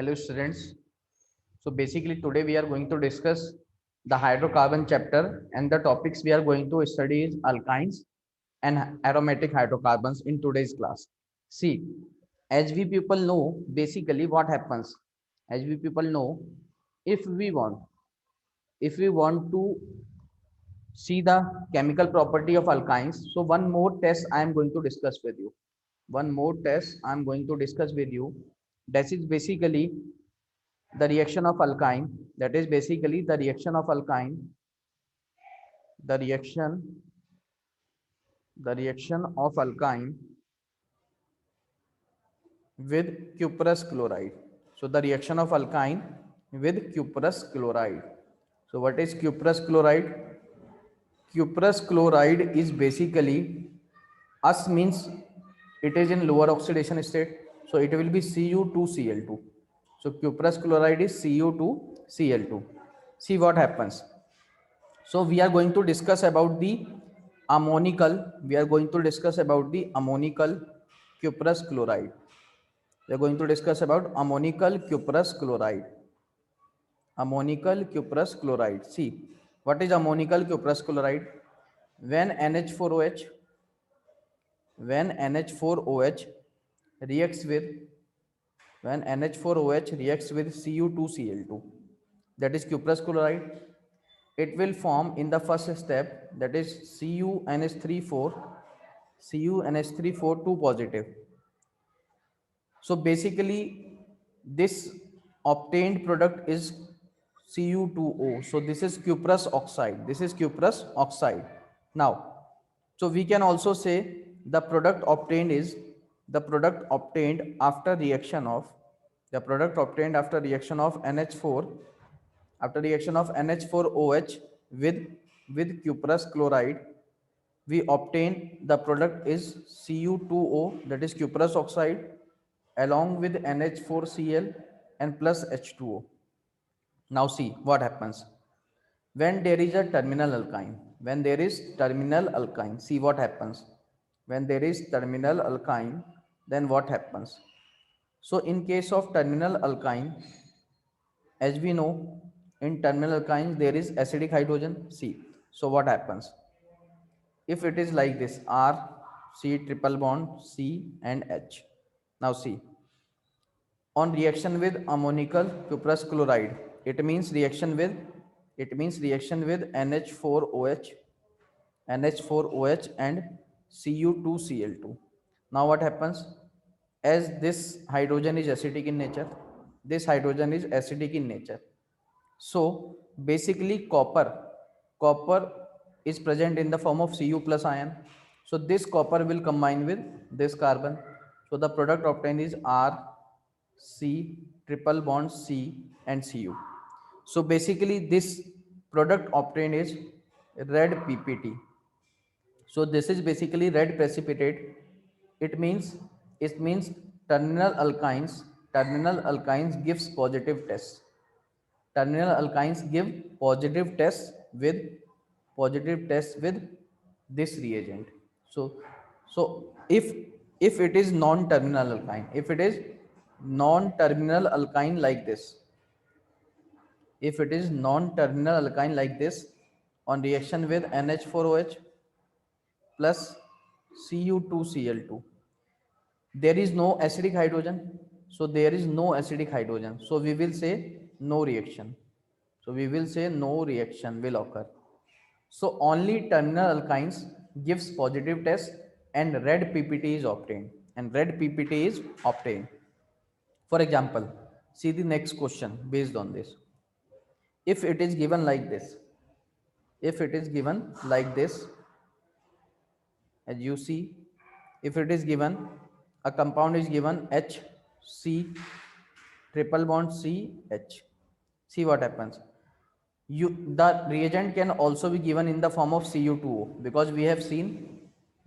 Hello students. So basically today we are going to discuss the hydrocarbon chapter, and the topics we are going to study is alkynes and aromatic hydrocarbons in today's class. See, as we people know, basically what happens, as we people know, if we want, if we want to see the chemical property of alkynes, so one more test I am going to discuss with you. One more test I am going to discuss with you. That is basically the reaction of alkyne, that is basically the reaction of alkyne, the reaction of alkyne with cuprous chloride. So the reaction of alkyne with cuprous chloride. So what is cuprous chloride? Cuprous chloride is basically, us means it is in lower oxidation state, so it will be Cu2Cl2. So cuprous chloride is Cu2Cl2. See what happens. So we are going to discuss about the ammonical. We are going to discuss about the ammonical cuprous chloride. We are going to discuss about ammonical cuprous chloride. Ammonical cuprous chloride. See, what is ammonical cuprous chloride? When NH4OH, when NH4OH reacts with, when NH4OH reacts with Cu2Cl2, that is cuprous chloride, it will form in the first step, that is CuNH3 4 2 positive. So basically this obtained product is Cu2O. So this is cuprous oxide, this is cuprous oxide. Now, so we can also say the product obtained is the product obtained after reaction of, the product obtained after reaction of NH4, after reaction of NH4OH with cuprous chloride, we obtain the product is Cu2O, that is cuprous oxide, along with NH4Cl and plus H2O. Now see what happens. When there is a terminal alkyne, when there is terminal alkyne, see what happens. When there is terminal alkyne, then what happens? So in case of terminal alkyne, as we know, in terminal alkynes there is acidic hydrogen. See, so what happens? If it is like this, R, C triple bond, C and H. Now see, on reaction with ammonical cuprous chloride, it means reaction with, it means reaction with NH4OH, NH4OH and Cu2Cl2. Now what happens? As this hydrogen is acidic in nature, this hydrogen is acidic in nature, so basically copper is present in the form of Cu plus ion. So this copper will combine with this carbon. So the product obtained is R, C, triple bond C and Cu. So basically this product obtained is red PPT. So this is basically red precipitate. It means, it means terminal alkynes gives positive test. Terminal alkynes give positive tests with, positive tests with this reagent. So if it is non-terminal alkyne, if it is non-terminal alkyne like this, if it is non-terminal alkyne like this, on reaction with NH4OH plus Cu2Cl2, there is no acidic hydrogen, so there is no acidic hydrogen, so we will say no reaction. So we will say no reaction will occur. So only terminal alkynes gives positive test and red PPT is obtained, and red PPT is obtained. For example, see the next question based on this. If it is given like this, if it is given like this, as you see, if it is given, a compound is given HC triple bond CH. See what happens. You, the reagent can also be given in the form of Cu2O, because we have seen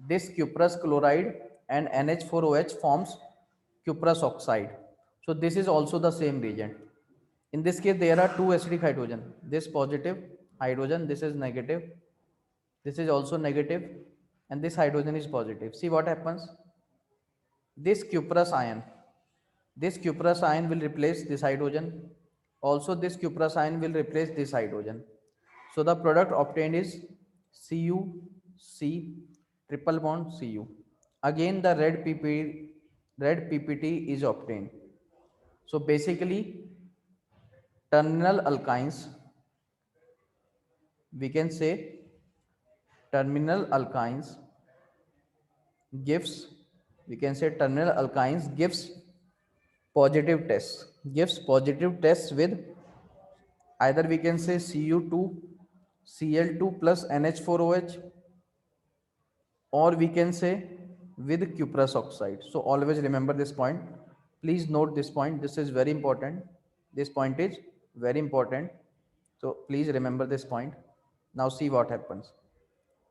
this cuprous chloride and NH4OH forms cuprous oxide. So this is also the same reagent. In this case, there are two acidic hydrogen. This positive hydrogen, this is negative. This is also negative, and this hydrogen is positive. See what happens. This cuprous ion, This cuprous ion will replace this hydrogen. Also this cuprous ion will replace this hydrogen. So the product obtained is CuC triple bond Cu. Again the red PPT is obtained. So basically terminal alkynes, we can say terminal alkynes gives, we can say terminal alkynes gives positive tests with either we can say Cu2 Cl2 plus NH4OH, or we can say with cuprous oxide. So always remember this point, please note this point, this is very important, this point is very important, so please remember this point. Now see what happens.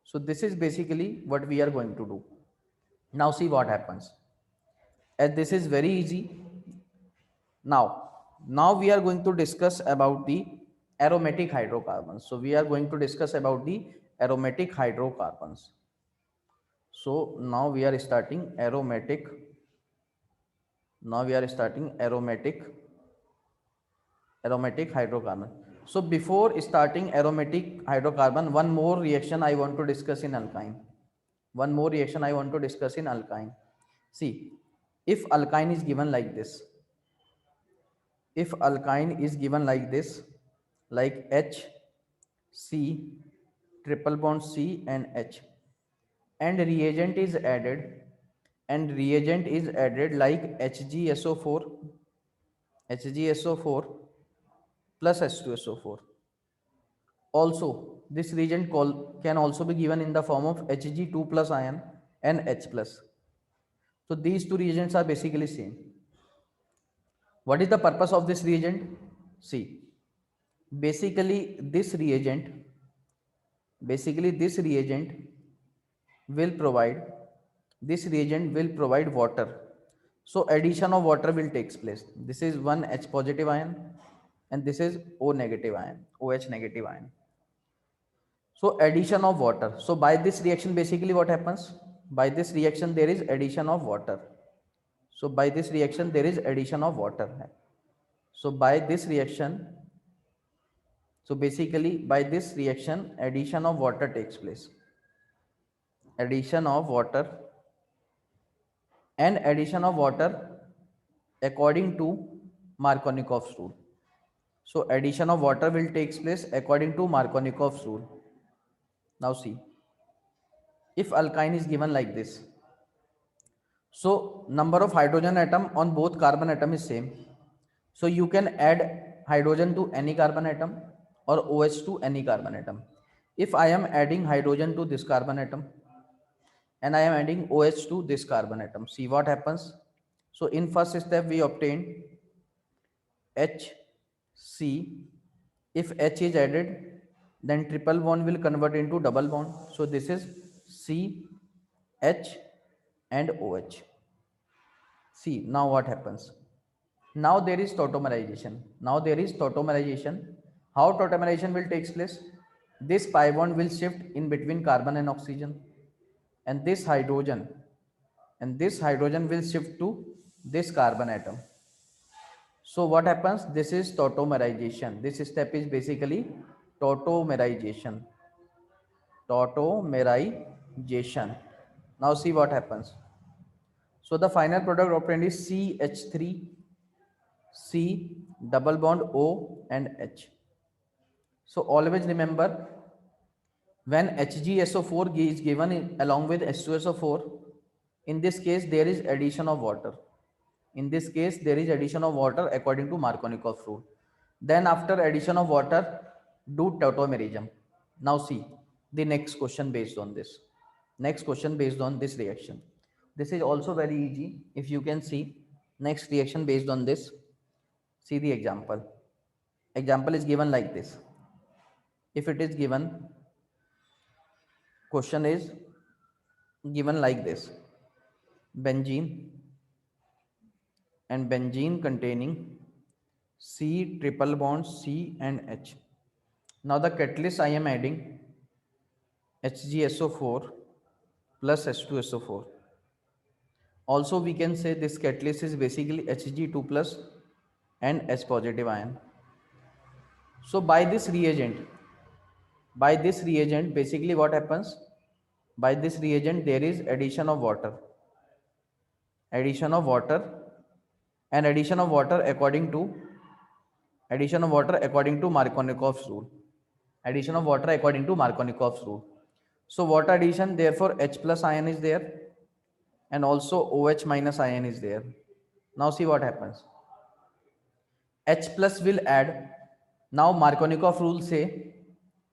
So this is basically what we are going to do. Now see what happens, and this is very easy. Now we are going to discuss about the aromatic hydrocarbons. So we are going to discuss about the aromatic hydrocarbons. So now we are starting aromatic. Now we are starting aromatic hydrocarbon. So before starting aromatic hydrocarbon, one more reaction I want to discuss in alkyne. One more reaction I want to discuss in alkyne. See, if alkyne is given like this, if alkyne is given like this, like H, C, triple bond C and H, and reagent is added like HgSO4 plus H2SO4. Also, this reagent can also be given in the form of Hg2 plus ion and H plus. So these two reagents are basically same. What is the purpose of this reagent? See, basically this reagent will provide water. So addition of water will takes place. This is one H positive ion and this is O negative ion, OH negative ion. So addition of water. So by this reaction basically what happens? By this reaction there is addition of water. So by this reaction there is addition of water. So by this reaction, so basically by this reaction addition of water takes place. Addition of water and addition of water according to Markovnikov's rule. So addition of water will takes place according to Markovnikov's rule. Now see, if alkyne is given like this, so number of hydrogen atom on both carbon atom is same. So you can add hydrogen to any carbon atom or OH to any carbon atom. If I am adding hydrogen to this carbon atom and I am adding OH to this carbon atom, see what happens. So in first step we obtain HC. If H is added, then triple bond will convert into double bond. So this is C, H and OH. See, now what happens? Now there is tautomerization. How tautomerization will take place? This pi bond will shift in between carbon and oxygen, and this hydrogen will shift to this carbon atom. So what happens? This is tautomerization. This step is basically tautomerization. Now see what happens. So the final product obtained is CH3, C, double bond O and H. So always remember, when HgSO4 is given along with H2SO4, in this case there is addition of water. According to Markovnikov rule. Then after addition of water, do tautomerism. Now see the next question based on this. Reaction. This is also very easy. If you can see next reaction based on this, see the example. Example is given like this. If it is given, question is given like this: benzene and benzene containing C triple bond C and H. Now the catalyst I am adding HgSO4 plus H2SO4. Also we can say this catalyst is basically Hg2 plus and H positive ion. So by this reagent basically what happens, by this reagent there is addition of water and addition of water according to Markovnikov's rule. Addition of water according to Markovnikov's rule. So water addition, therefore H plus ion is there and also OH minus ion is there. Now see what happens. H plus will add. Now Markovnikov rule say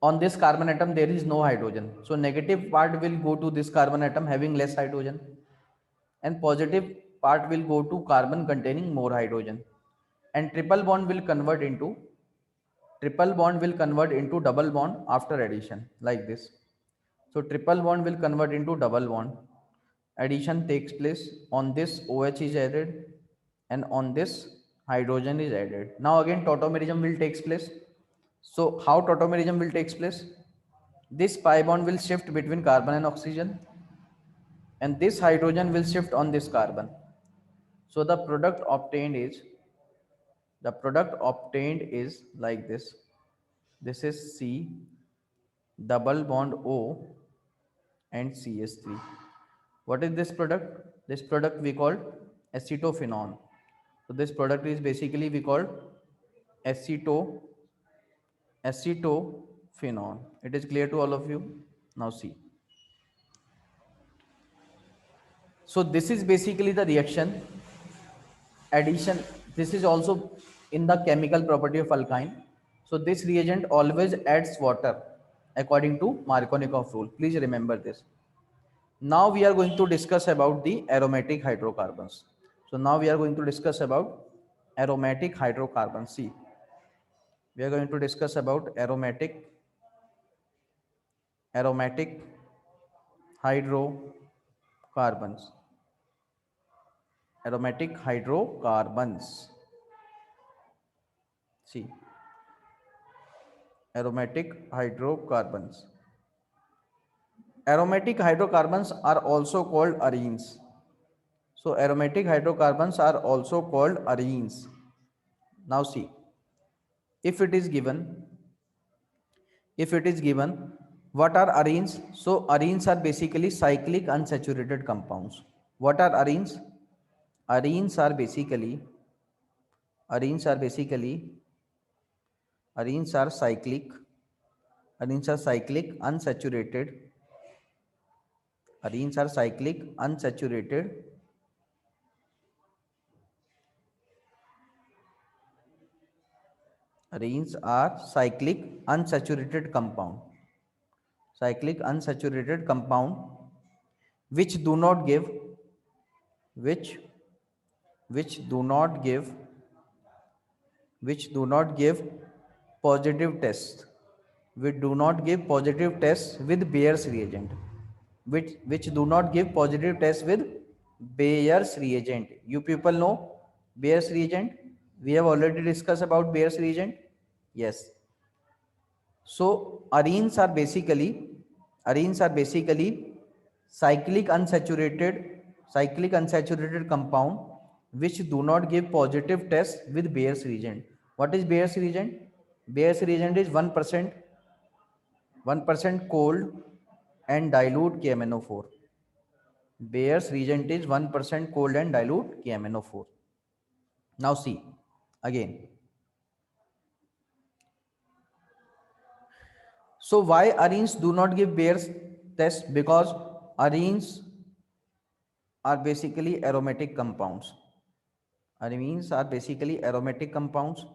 on this carbon atom there is no hydrogen. So negative part will go to this carbon atom having less hydrogen and positive part will go to carbon containing more hydrogen. And triple bond will convert into double bond after addition like this. So triple bond will convert into double bond. Addition takes place, on this OH is added and on this hydrogen is added. Now again tautomerism will takes place. So how tautomerism will takes place? This pi bond will shift between carbon and oxygen and this hydrogen will shift on this carbon. So the product obtained is like this. This is C double bond O and CH3. What is this product? This product we call acetophenone. So this product is basically we call aceto acetophenone. It is clear to all of you? Now see. So this is basically the reaction addition. This is also in the chemical property of alkyne. So this reagent always adds water according to Markovnikov rule. Please remember this. Now we are going to discuss about the aromatic hydrocarbons. So now we are going to discuss about aromatic hydrocarbons. See, we are going to discuss about aromatic hydrocarbons. Aromatic hydrocarbons. See, aromatic hydrocarbons. Aromatic hydrocarbons are also called arenes. So aromatic hydrocarbons are also called arenes. Now see, if it is given, what are arenes? So arenes are basically cyclic unsaturated compounds. What are arenes? Arenes are basically arenes are basically arenes are cyclic unsaturated arenes are cyclic unsaturated arenes are cyclic unsaturated compound which do not give which which do not give which do not give positive tests which do not give positive tests with Bayer's reagent which do not give positive tests with Bayer's reagent. You people know Bayer's reagent? We have already discussed about Bayer's reagent. Yes. So arenes are basically cyclic unsaturated compound which do not give positive test with Bayer's reagent. What is Bayer's reagent? Bayer's reagent is 1% cold and dilute KMnO4. Bayer's reagent is 1% cold and dilute KMnO4. Now see again. So why arenes do not give Bayer's test? Because arenes are basically aromatic compounds. Arenes are basically aromatic compounds.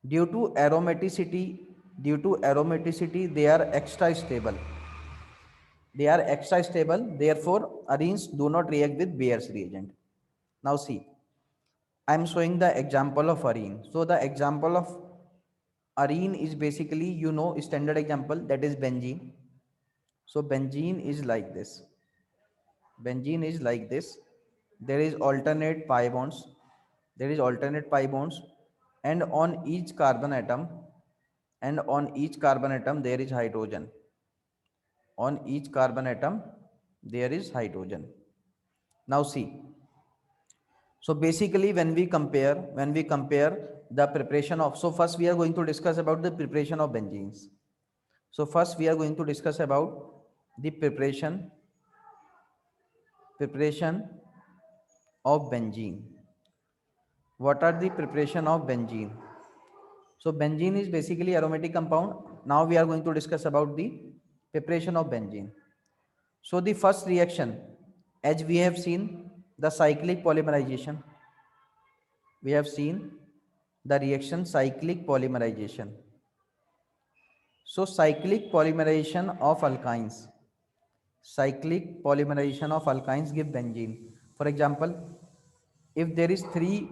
Due to aromaticity, they are extra stable. Therefore, arenes do not react with Bayer's reagent. Now see, I am showing the example of arene. So the example of arene is basically, standard example, that is benzene. So benzene is like this. There is alternate pi bonds. And on each carbon atom, there is hydrogen. Now see, so basically when we compare the preparation of, so first we are going to discuss about the preparation of benzenes. So first we are going to discuss about the preparation of benzene. What are the preparation of benzene? So benzene is basically aromatic compound. Now we are going to discuss about the preparation of benzene. So the first reaction, as we have seen the cyclic polymerization, we have seen the reaction cyclic polymerization. So cyclic polymerization of alkynes give benzene. For example, if there is 3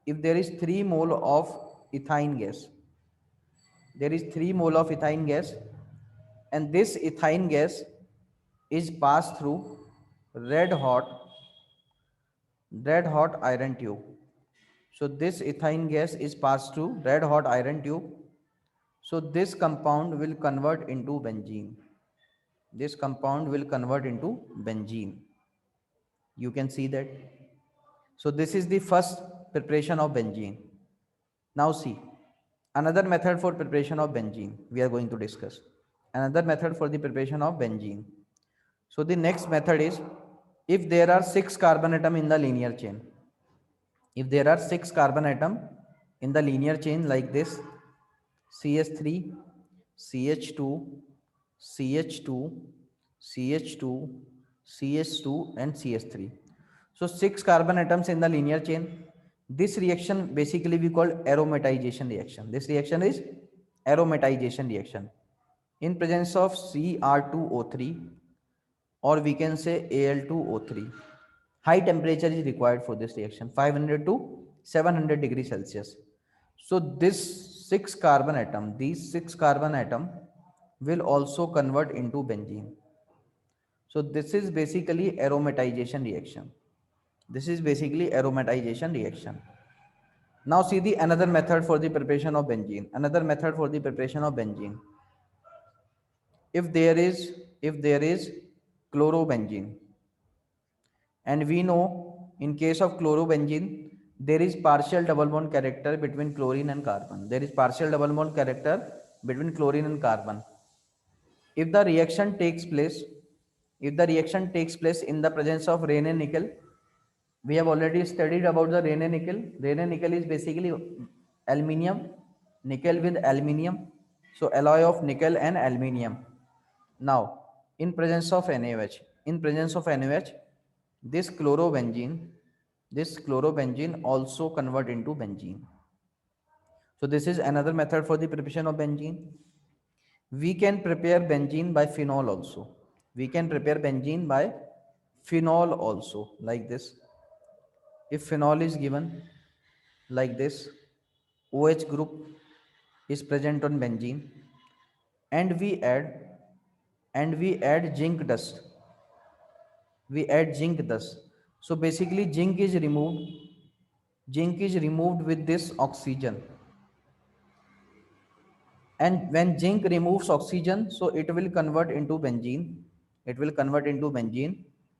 if there is 3 mole of ethane gas, there is 3 mole of ethane gas, and this ethane gas is passed through red hot iron tube. So this ethane gas is passed through red hot iron tube. So this compound will convert into benzene. This compound will convert into benzene. You can see that. So this is the first preparation of benzene. Now see, another method for preparation of benzene we are going to discuss. Another method for the preparation of benzene. So the next method is, if there are 6 carbon atom in the linear chain. If there are 6 carbon atom in the linear chain like this, CH3, CH2, CH2, CH2, CH2 and CH3. So 6 carbon atoms in the linear chain. This reaction basically we call aromatization reaction. This reaction is aromatization reaction. In presence of Cr2O3, or we can say Al2O3. High temperature is required for this reaction, 500 to 700 degrees Celsius. So these 6 carbon atom will also convert into benzene. So this is basically aromatization reaction. This is basically aromatization reaction. Now see the another method for the preparation of benzene. Another method for the preparation of benzene. If there is chlorobenzene, and we know in case of chlorobenzene there is partial double bond character between chlorine and carbon. There is partial double bond character between chlorine and carbon. If the reaction takes place, in the presence of Raney nickel, we have already studied about the Raney nickel. Raney nickel is basically aluminium, nickel with aluminium. So alloy of nickel and aluminium. Now in presence of NaOH, this chlorobenzene also convert into benzene. So this is another method for the preparation of benzene. We can prepare benzene by phenol also. Like this. If phenol is given like this, OH group is present on benzene, and we add zinc dust. So basically zinc is removed with this oxygen, and when zinc removes oxygen, so it will convert into benzene.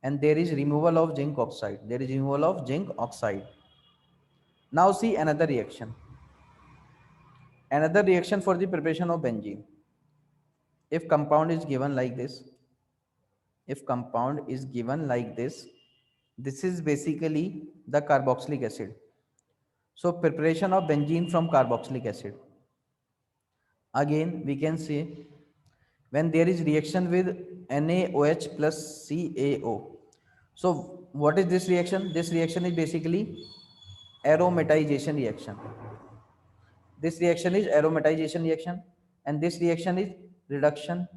And there is removal of zinc oxide. Now see another reaction for the preparation of benzene. If compound is given like this, this is basically the carboxylic acid. So preparation of benzene from carboxylic acid. Again, we can say when there is reaction with NaOH plus CaO. So what is this reaction? This reaction is basically aromatization reaction. And this reaction is reduction.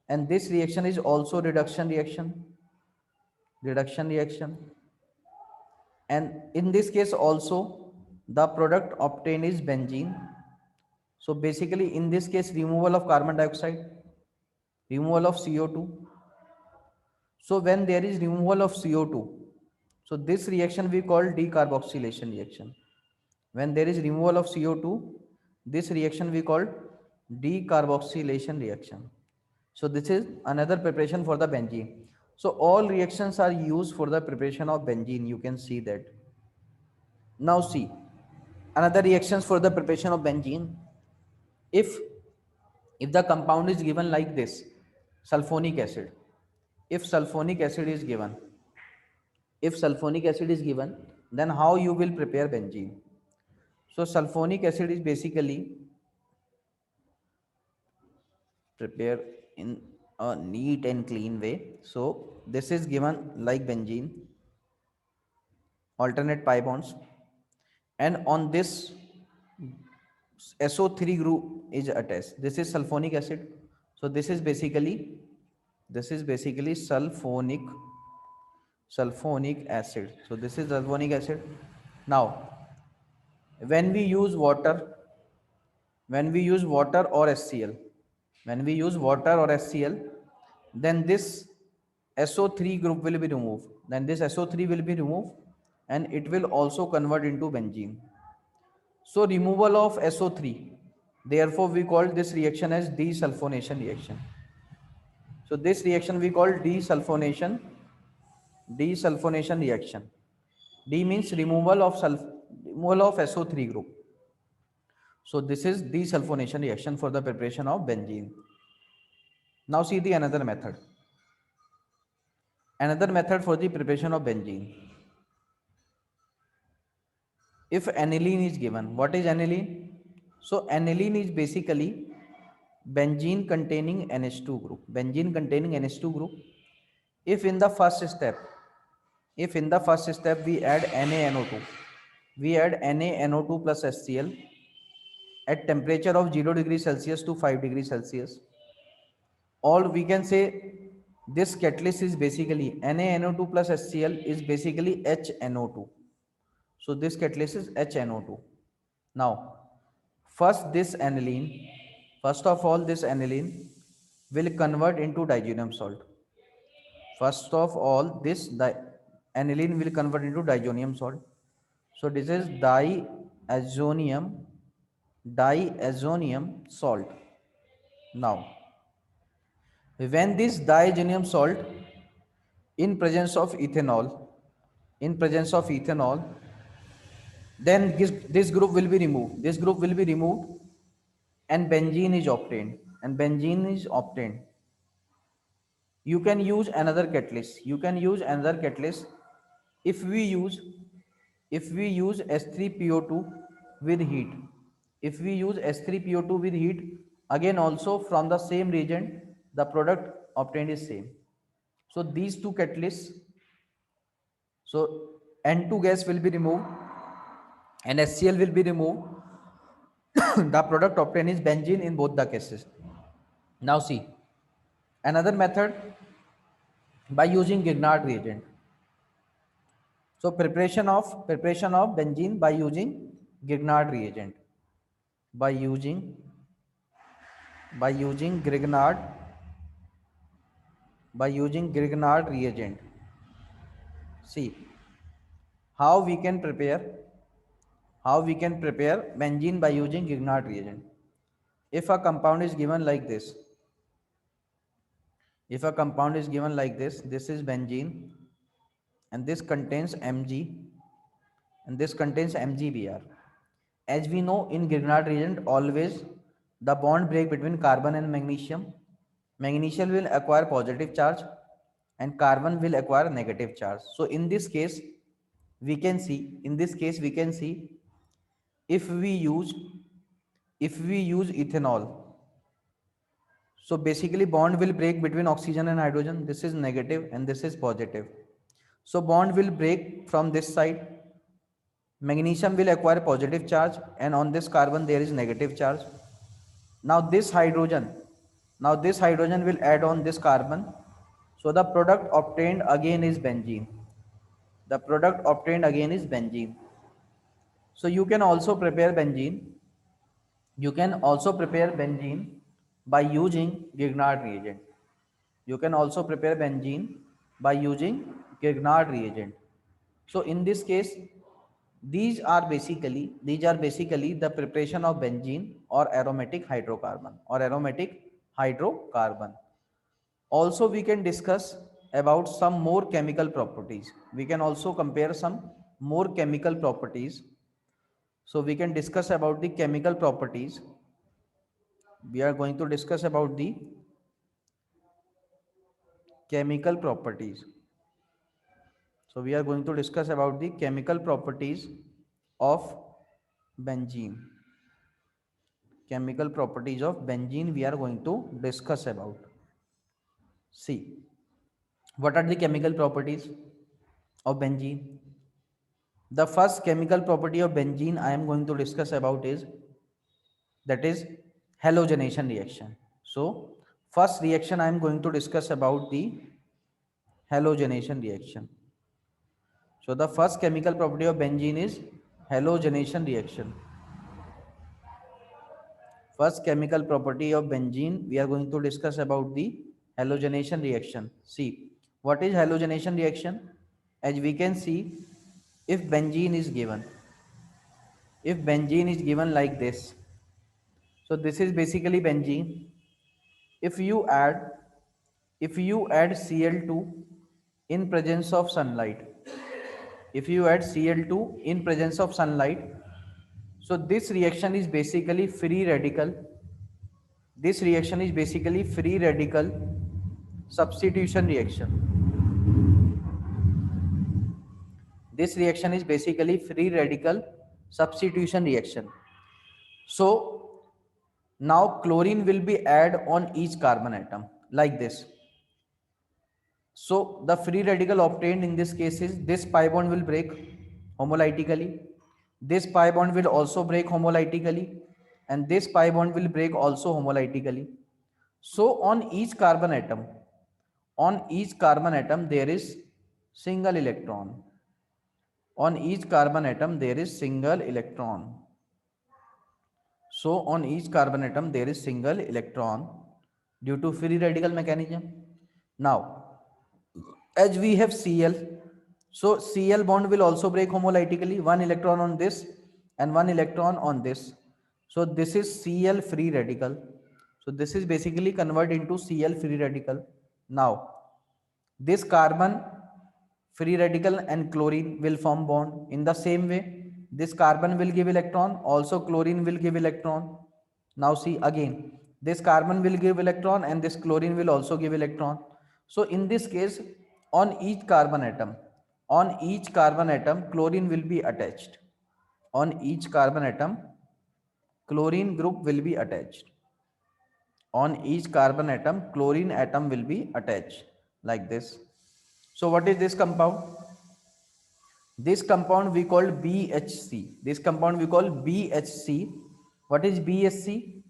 And this reaction is also reduction reaction. And in this case also the product obtained is benzene. So basically in this case removal of carbon dioxide, removal of CO2. So when there is removal of CO2, so this reaction we call decarboxylation reaction. When there is removal of CO2, this reaction we call decarboxylation reaction. So this is another preparation for the benzene. So all reactions are used for the preparation of benzene. You can see that. Now see another reactions for the preparation of benzene. If the compound is given like this, sulfonic acid. If sulfonic acid is given, if sulfonic acid is given, then how you will prepare benzene? So sulfonic acid is basically prepare in a neat and clean way. So this is given like benzene, alternate pi bonds, and on this SO3 group is attached. This is sulfonic acid. So this is basically sulfonic acid. So this is sulfonic acid. Now when we use water, when we use water or HCl, when we use water or HCl, then this SO3 group will be removed. Then this SO3 will be removed and it will also convert into benzene. So removal of SO3. Therefore, we call this reaction as desulfonation reaction. So this reaction we call desulfonation reaction. D means removal of SO3 group. So this is desulfonation reaction for the preparation of benzene. Now see the another method. Another method for the preparation of benzene. If aniline is given, what is aniline? So aniline is basically benzene containing NH2 group. Benzene containing NH2 group. If in the first step, if in the first step we add NaNO2, we add NaNO2 plus HCl at temperature of 0 degrees Celsius to 5 degrees Celsius. Or we can say this catalyst is basically NaNO2 plus HCl is basically HNO2. So this catalyst is HNO2. Now, first of all, this aniline will convert into diazonium salt. First of all, aniline will convert into diazonium salt. So this is diazonium salt. Now, when this diazonium salt in presence of ethanol, in presence of ethanol, then this group will be removed. This group will be removed and benzene is obtained. And benzene is obtained. You can use another catalyst. You can use another catalyst if we use S3PO2 with heat. If we use S3PO2 with heat, again also from the same reagent, the product obtained is same. So these two catalysts, so N2 gas will be removed and HCl will be removed. The product obtained is benzene in both the cases. Now see, another method by using Grignard reagent. So preparation of benzene by using Grignard reagent. By using Grignard reagent. See how we can prepare benzene by using Grignard reagent. If a compound is given like this, this is benzene and this contains Mg and this contains MgBr. As we know, in Grignard reagent, always the bond break between carbon and magnesium. Magnesium will acquire positive charge and carbon will acquire negative charge. So in this case, we can see, if we use ethanol, so basically bond will break between oxygen and hydrogen. This is negative and this is positive. So bond will break from this side. Magnesium will acquire positive charge and on this carbon there is negative charge. Now this hydrogen will add on this carbon. So the product obtained again is benzene. So you can also prepare benzene. By using Grignard reagent. You can also prepare benzene by using Grignard reagent. So in this case, these are basically the preparation of benzene or aromatic hydrocarbon Also we can discuss about some more chemical properties. We can also compare some more chemical properties. So we can discuss about the chemical properties. We are going to discuss about the chemical properties. So we are going to discuss about the chemical properties of benzene. Chemical properties of benzene we are going to discuss about. See, what are the chemical properties of benzene? The first chemical property of benzene I am going to discuss about is, that is, halogenation reaction. So first reaction I am going to discuss about the halogenation reaction. So the first chemical property of benzene is halogenation reaction. First chemical property of benzene, we are going to discuss about the halogenation reaction. See, what is halogenation reaction? As we can see, if benzene is given, if benzene is given like this, so this is basically benzene. If you add, if you add Cl2 in presence of sunlight, if you add Cl2 in presence of sunlight, so this reaction is basically free radical. This reaction is basically free radical substitution reaction. This reaction is basically free radical substitution reaction. So now chlorine will be added on each carbon atom like this. So the free radical obtained in this case is this pi bond will break homolytically. This pi bond will also break homolytically, and this pi bond will break also homolytically. So on each carbon atom there is single electron. On each carbon atom there is single electron. So on each carbon atom there is single electron due to free radical mechanism. Now, as we have Cl, so Cl bond will also break homolytically, one electron on this and one electron on this. So this is Cl free radical. So this is basically converted into Cl free radical. Now this carbon free radical and chlorine will form bond. In the same way, this carbon will give electron, also chlorine will give electron. Now see again, this carbon will give electron and this chlorine will also give electron. So in this case, on each carbon atom, chlorine will be attached. On each carbon atom, chlorine group will be attached. On each carbon atom, chlorine atom will be attached like this. So what is this compound? This compound we call BHC. This compound we call BHC. What is BHC?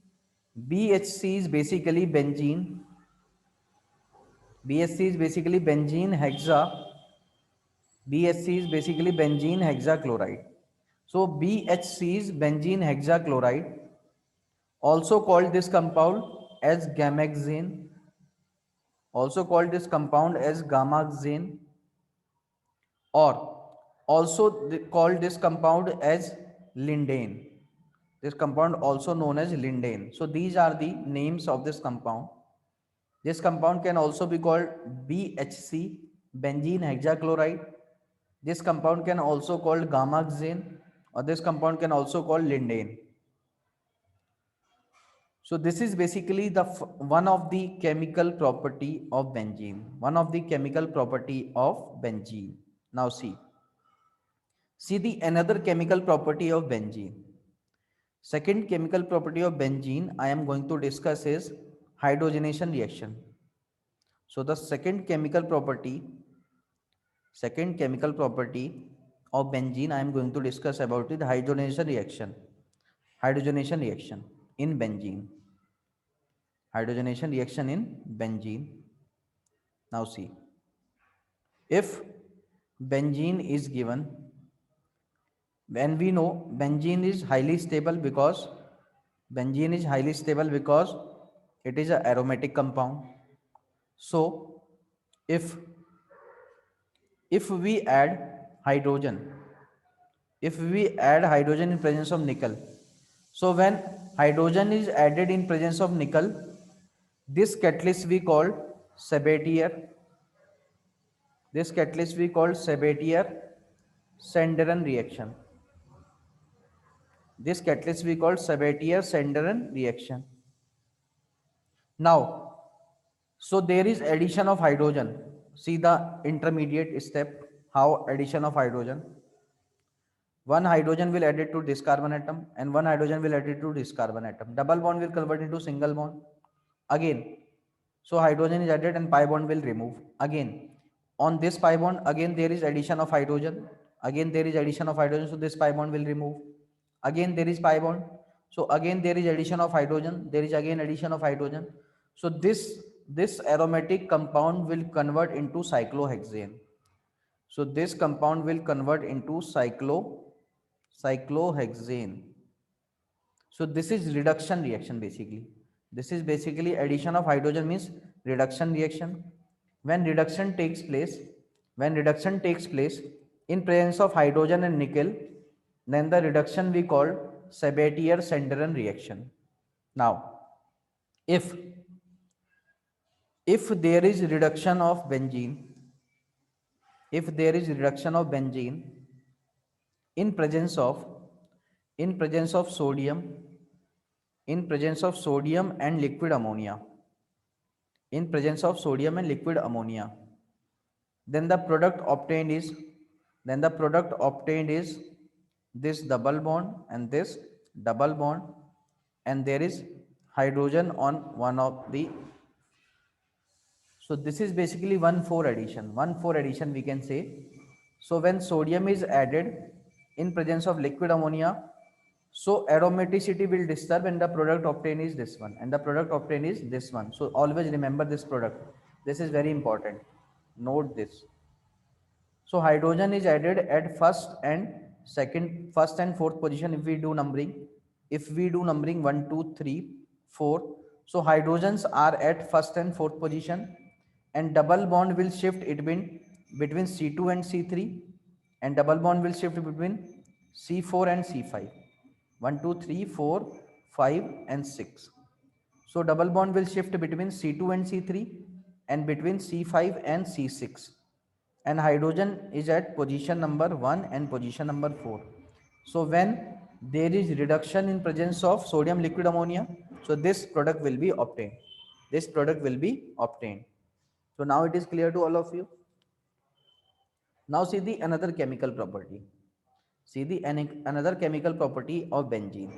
BHC is basically benzene. BHC is basically benzene hexa. BHC is basically benzene hexachloride. So BHC is benzene hexachloride. Also called this compound as gamaxane. Also called this compound as gamaxane, or also called this compound as lindane. This compound also known as lindane. So these are the names of this compound. This compound can also be called BHC, benzene hexachloride. This compound can also called gamaxane, or this compound can also called lindane. So this is basically the one of the chemical property of benzene. One of the chemical property of benzene. Now see the another chemical property of benzene. Second chemical property of benzene I am going to discuss is hydrogenation reaction. So the second chemical property of benzene I am going to discuss about it, hydrogenation reaction. Hydrogenation reaction in benzene. Hydrogenation reaction in benzene. Now see, if benzene is given, when we know benzene is highly stable because it is an aromatic compound. So if we add hydrogen, in presence of nickel, so when hydrogen is added in presence of nickel, this catalyst we call Sabatier. This catalyst we call Sabatier-Sanderen reaction. This catalyst we call Sabatier-Sanderen reaction. Now, so there is addition of hydrogen. See the intermediate step, how addition of hydrogen. One hydrogen will added to this carbon atom and one hydrogen will added to this carbon atom. Double bond will convert into single bond. Again, so hydrogen is added and pi bond will remove. Again, on this pi bond, again there is addition of hydrogen. Again there is addition of hydrogen, so this pi bond will remove. Again there is pi bond. So again there is addition of hydrogen. There is again addition of hydrogen. So this aromatic compound will convert into cyclohexane. So this compound will convert into cyclohexane. So this is reduction reaction basically. This is basically addition of hydrogen means reduction reaction. When reduction takes place, when reduction takes place in presence of hydrogen and nickel, then the reduction we call Sabatier-Sanderen reaction. Now, if there is reduction of benzene, if there is reduction of benzene in presence of sodium, in presence of sodium and liquid ammonia, in presence of sodium and liquid ammonia, then the product obtained is this double bond and this double bond, and there is hydrogen on one of the. So this is basically 1,4 addition. 1,4 addition we can say. So when sodium is added in presence of liquid ammonia, so aromaticity will disturb and the product obtained is this one and the product obtained is this one. So always remember this product. This is very important. Note this. So hydrogen is added at first and fourth position if we do numbering. If we do numbering 1, 2, 3, 4. So hydrogens are at first and fourth position and double bond will shift it between C2 and C3 and double bond will shift between C4 and C5. 1, 2, 3, 4, 5 and 6. So double bond will shift between C2 and C3 and between C5 and C6. And hydrogen is at position number 1 and position number 4. So when there is reduction in presence of sodium liquid ammonia, so this product will be obtained. This product will be obtained. So now it is clear to all of you. Now see the another chemical property. See the another chemical property of benzene.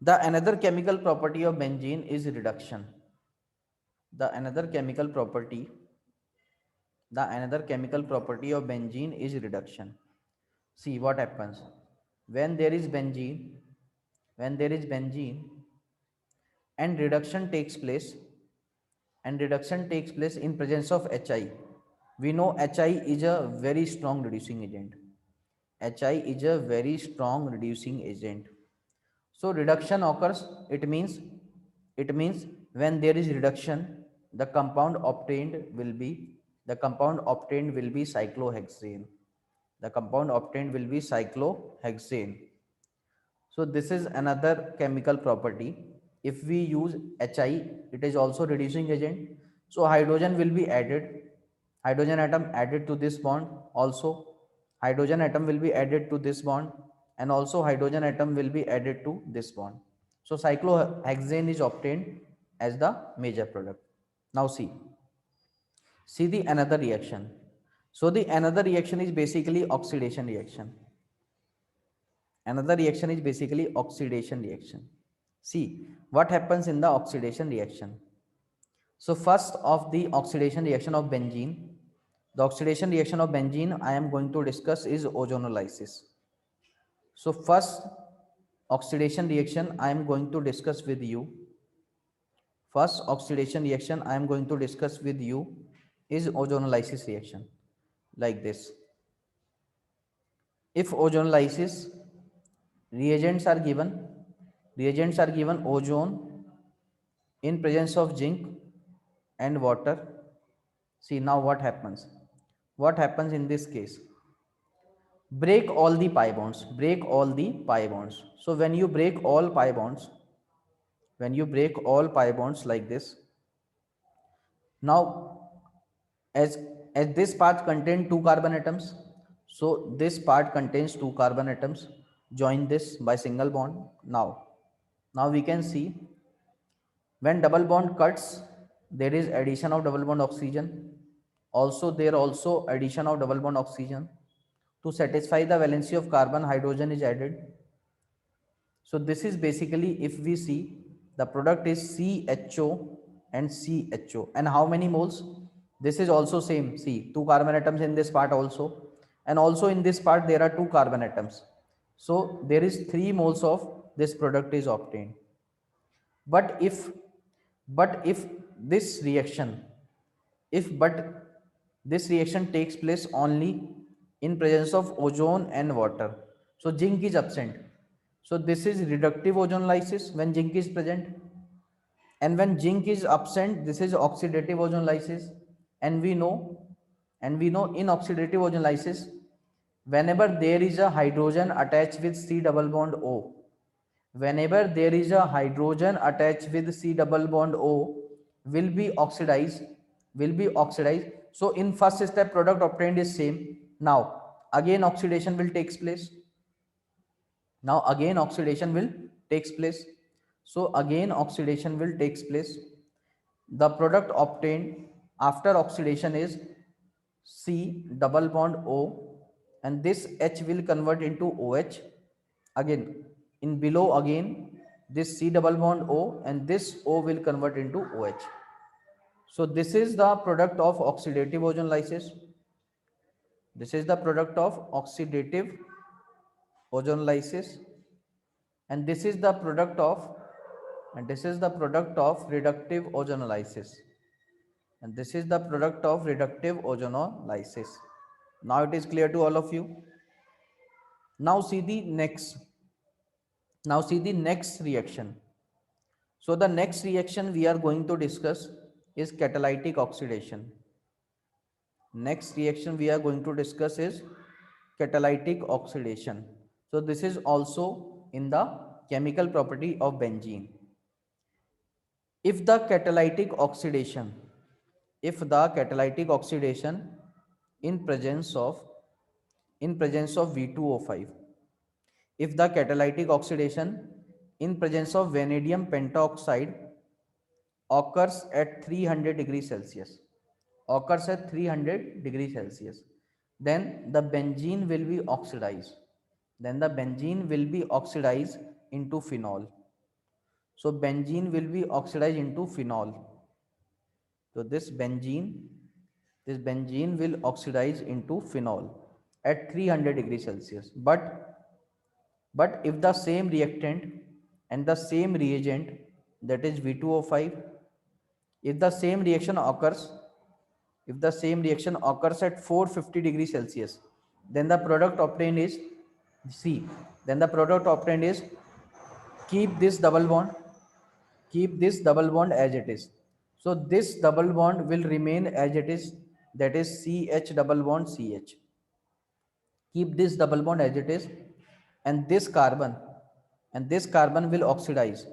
The another chemical property of benzene is reduction. The another chemical property of benzene is reduction. See what happens when there is benzene, and reduction takes place in presence of HI. We know HI is a very strong reducing agent. So reduction occurs, it means when there is reduction, the compound obtained will be cyclohexane. So this is another chemical property. If we use HI, it is also reducing agent. So hydrogen will be added, hydrogen atom added to this bond, also hydrogen atom will be added to this bond, and also hydrogen atom will be added to this bond. So cyclohexane is obtained as the major product. Now see the another reaction. So the another reaction is basically oxidation reaction. Another reaction is basically oxidation reaction. See what happens in the oxidation reaction. So first of the oxidation reaction of benzene, the oxidation reaction of benzene I am going to discuss is ozonolysis. So first oxidation reaction I am going to discuss with you. First oxidation reaction I am going to discuss with you is ozonolysis reaction, like this. If ozonolysis reagents are given ozone in presence of zinc and water. See now what happens in this case. Break all the pi bonds. So when you break all pi bonds like this, Now, as this part contains two carbon atoms, so this part contains two carbon atoms, join this by single bond. Now we can see, when double bond cuts, there is addition of double bond oxygen. Also, there also addition of double bond oxygen. To satisfy the valency of carbon, hydrogen is added. So this is basically, if we see, the product is CHO and CHO. And how many moles? This is also same. See, two carbon atoms in this part also. And also in this part, there are two carbon atoms. So there is 3 moles of this product is obtained. But if this reaction, if but this reaction takes place only in presence of ozone and water, so zinc is absent. So this is reductive ozone lysis when zinc is present, and when zinc is absent, this is oxidative ozone lysis. And we know in oxidative ozone lysis, whenever there is a hydrogen attached with C double bond O, whenever there is a hydrogen attached with C double bond O, will be oxidized. So in first step, product obtained is same. Now again oxidation will takes place. So again oxidation will takes place. The product obtained after oxidation is C double bond O, and this H will convert into OH. Again, in below again, this C double bond O and this O will convert into OH. So this is the product of oxidative ozone lysis. This is the product of oxidative ozone lysis, and this is the product of reductive ozonolysis, and this is the product of reductive ozonolysis. Now it is clear to all of you. Now see the next reaction. So the next reaction we are going to discuss is catalytic oxidation. Next reaction we are going to discuss is catalytic oxidation. So this is also in the chemical property of benzene. If the catalytic oxidation in presence of V2O5, if the catalytic oxidation in presence of vanadium pentoxide occurs at 300 degrees Celsius, then the benzene will be oxidized. Into phenol. So benzene will be oxidized into phenol. So this benzene will oxidize into phenol at 300 degrees Celsius. But if the same reactant and the same reagent, that is V2O5, if the same reaction occurs at 450 degrees Celsius, then the product obtained is keep this double bond as it is. So this double bond will remain as it is, that is CH double bond CH. Keep this double bond as it is, and this carbon will oxidize,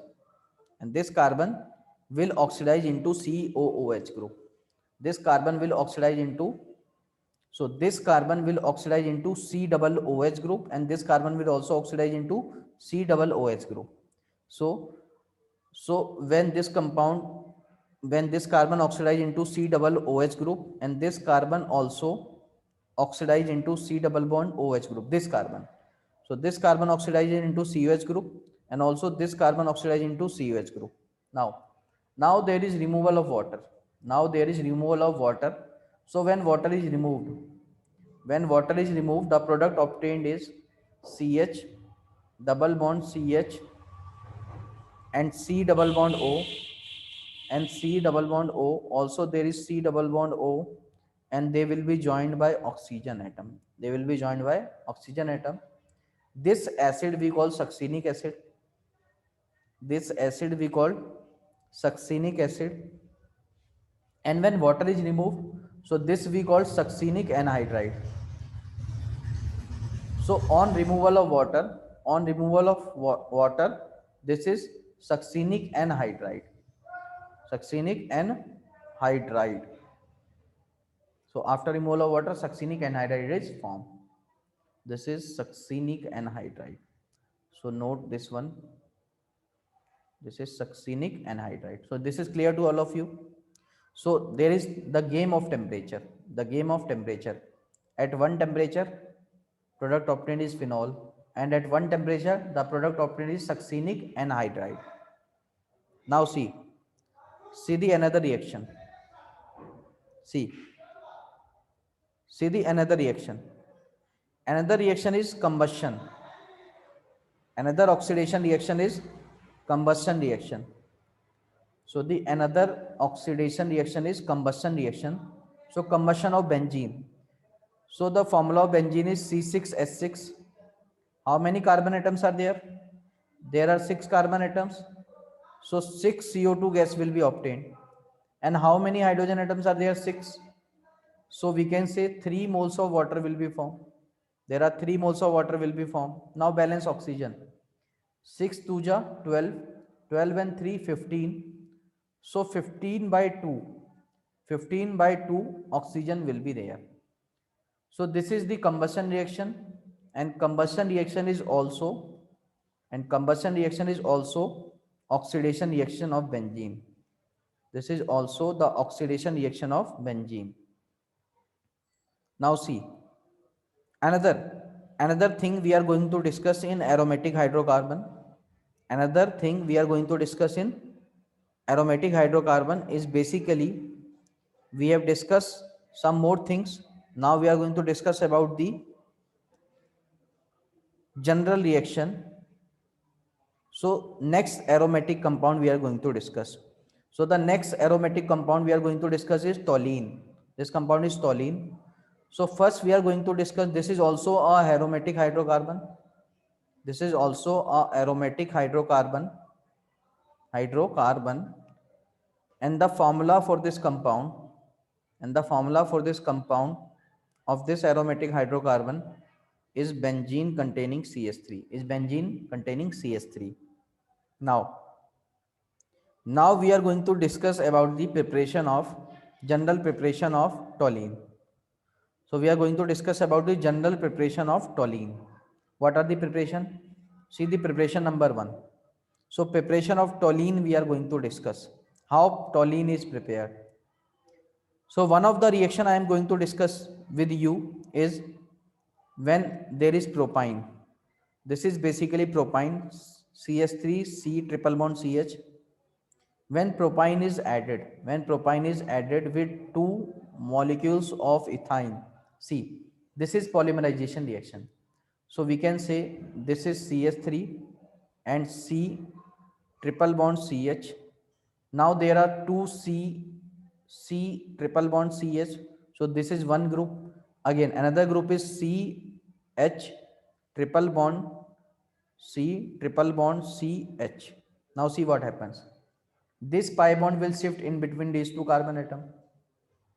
into COOH group. This carbon will oxidize into C double OH group, and this carbon will also oxidize into C double OH group. So when this carbon oxidize into C double OH group, and this carbon also oxidize into C double bond OH group, this carbon. So this carbon oxidizes into COH group, and also this carbon oxidizes into COH group. Now there is removal of water. So when water is removed, the product obtained is CH double bond CH and C double bond O and C double bond O. Also there is C double bond O, and they will be joined by oxygen atom. This acid we call succinic acid. And when water is removed, so this we call succinic anhydride. So on removal of water, this is succinic anhydride. hydride. So after removal of water, succinic anhydride is formed. This is succinic anhydride. So note this one. This is succinic anhydride. So this is clear to all of you. So there is the game of temperature. The game of temperature. At one temperature, product obtained is phenol, and at one temperature, the product obtained is succinic anhydride. Now see the another reaction. See, see the another reaction. Another reaction is combustion. Another oxidation reaction is combustion reaction. So the another oxidation reaction is combustion reaction. So combustion of benzene. So the formula of benzene is C6H6. How many carbon atoms are there? There are 6 carbon atoms. So 6 CO2 gas will be obtained. And how many hydrogen atoms are there? 6. So we can say 3 moles of water will be formed. There are 3 moles of water will be formed. Now balance oxygen. 6 2 ja 12, 12 and 3 15. So 15 by 2, 15 by 2 oxygen will be there. So this is the combustion reaction, and combustion reaction is also oxidation reaction of benzene. This is also the oxidation reaction of benzene. Now see, another thing we are going to discuss in aromatic hydrocarbon. Another thing we are going to discuss in aromatic hydrocarbon is basically, we have discussed some more things. Now we are going to discuss about the general reaction. So next aromatic compound we are going to discuss. So the next aromatic compound we are going to discuss is toluene. This compound is toluene. So first we are going to discuss, this is also a aromatic hydrocarbon. This is also a aromatic hydrocarbon, and the formula for this compound, of this aromatic hydrocarbon is benzene containing CH3. Now we are going to discuss about the general preparation of toluene. So we are going to discuss about the general preparation of toluene. What are the preparation? See the preparation number 1. So preparation of toluene we are going to discuss. How toluene is prepared. So one of the reaction I am going to discuss with you is when there is propine. This is basically propine, CH3 C triple bond CH. When propine is added with 2 molecules of ethine. See, this is polymerization reaction. So we can say this is CH3 and C triple bond CH. Now there are 2 C triple bond CH. So this is one group. Again another group is CH triple bond CH. Now see what happens. This pi bond will shift in between these 2 carbon atom,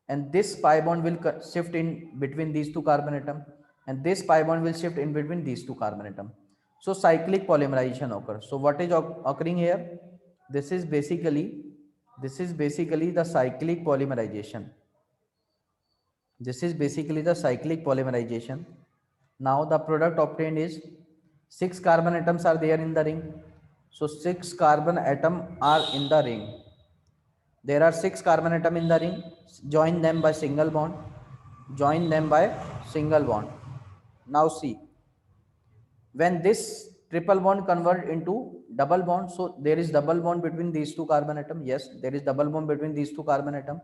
and this pi bond will shift in between these 2 carbon atom, and this pi bond will shift in between these 2 carbon atom. So cyclic polymerization occurs. So what is occurring here? This is basically the cyclic polymerization. Now the product obtained is 6 carbon atoms are there in the ring. So 6 carbon atom are in the ring. There are 6 carbon atom in the ring. Join them by single bond. Now see, when this triple bond convert into double bond, so there is double bond between these 2 carbon atom. Yes, there is double bond between these 2 carbon atom.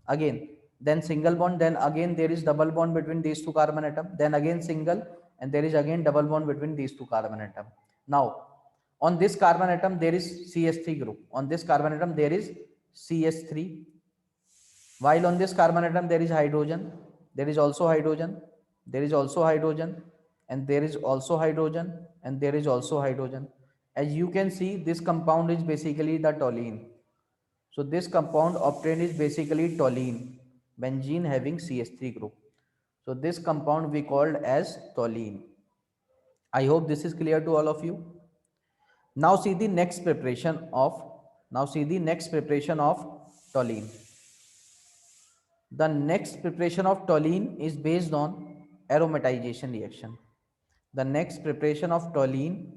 Again, then single bond, then again there is double bond between these 2 carbon atom, then again single, and there is again double bond between these 2 carbon atom. Now on this carbon atom there is CH3 group. On this carbon atom there is CH3. While on this carbon atom there is hydrogen, there is also hydrogen, there is also hydrogen, and there is also hydrogen, and there is also hydrogen. As you can see, this compound is basically the toluene. So this compound obtained is basically toluene, benzene having CH3 group. So this compound we called as toluene. I hope this is clear to all of you. Now see the next preparation of toluene. The next preparation of toluene is based on aromatization reaction. The next preparation of toluene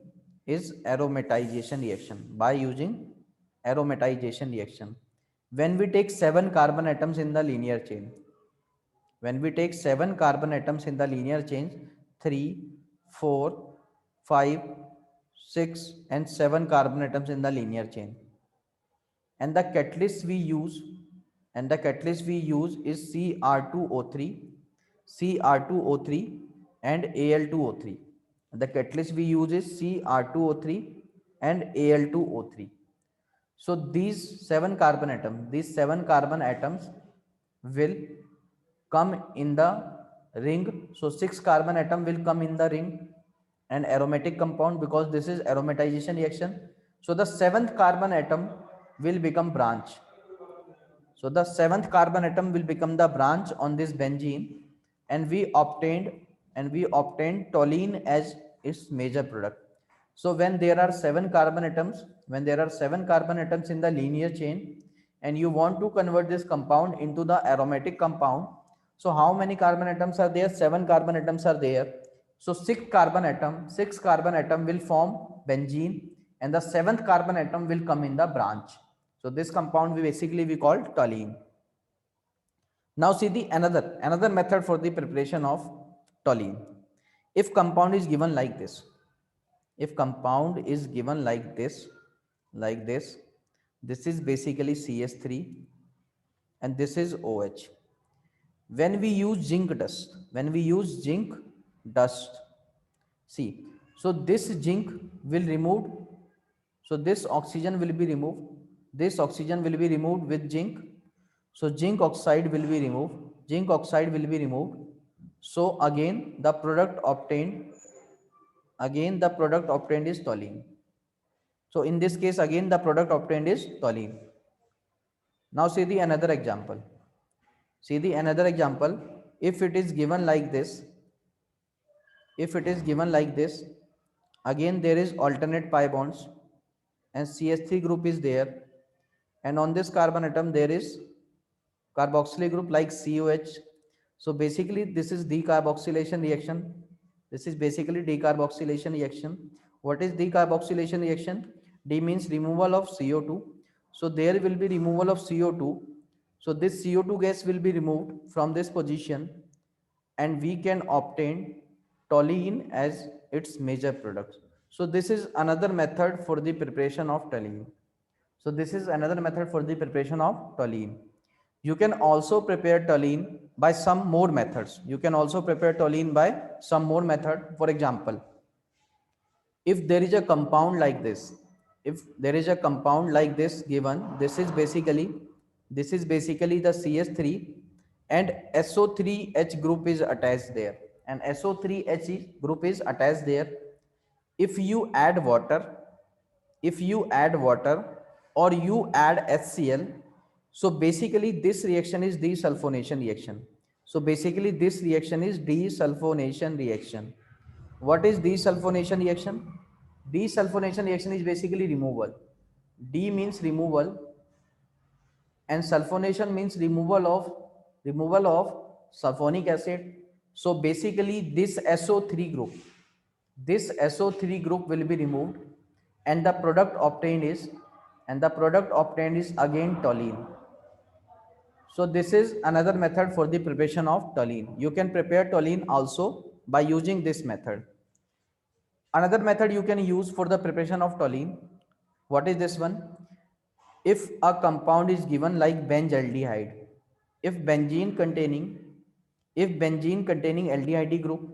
is aromatization reaction by using aromatization reaction. When we take 7 carbon atoms in the linear chain, when we take 7 carbon atoms in the linear chain, 3, 4, 5, 6, and 7 carbon atoms in the linear chain, and the catalyst we use is Cr2O3, and Al2O3. The catalyst we use is Cr2O3 and Al2O3. So these 7 carbon atoms will come in the ring. So 6 carbon atom will come in the ring, an aromatic compound, because this is aromatization reaction. So the seventh carbon atom will become branch. So the seventh carbon atom will become the branch on this benzene, and we obtained toluene as its major product. So when there are 7 carbon atoms in the linear chain, and you want to convert this compound into the aromatic compound, so how many carbon atoms are there? 7 carbon atoms are there. So six carbon atom will form benzene, and the seventh carbon atom will come in the branch. So this compound we call toluene. Now see the another method for the preparation of toluene. If compound is given like this, if compound is given like this is basically CS3, and this is OH. When we use zinc dust, see, so this zinc will remove, so this oxygen will be removed, with zinc. So zinc oxide will be removed. So again the product obtained is toluene. So in this case, again the product obtained is toluene. Now see the another example. If it is given like this, again there is alternate pi bonds, and CH3 group is there, and on this carbon atom there is carboxylic group like COH. So basically this is decarboxylation reaction. What is decarboxylation reaction? D means removal of CO2. So there will be removal of CO2. So this CO2 gas will be removed from this position, and we can obtain toluene as its major product. So this is another method for the preparation of toluene. You can also prepare toluene by some more methods. For example, if there is a compound like this, given, this is basically the CS3, and SO3H group is attached there, if you add water, or you add HCl, so basically this reaction is desulfonation reaction. What is desulfonation reaction? Desulfonation reaction is basically removal. D means removal, and sulfonation means removal of sulfonic acid. So basically this SO3 group will be removed, and the product obtained is again toluene. So this is another method for the preparation of toluene. You can prepare toluene also by using this method. Another method you can use for the preparation of toluene, what is this one? If a compound is given like benzaldehyde, if benzene containing aldehyde group,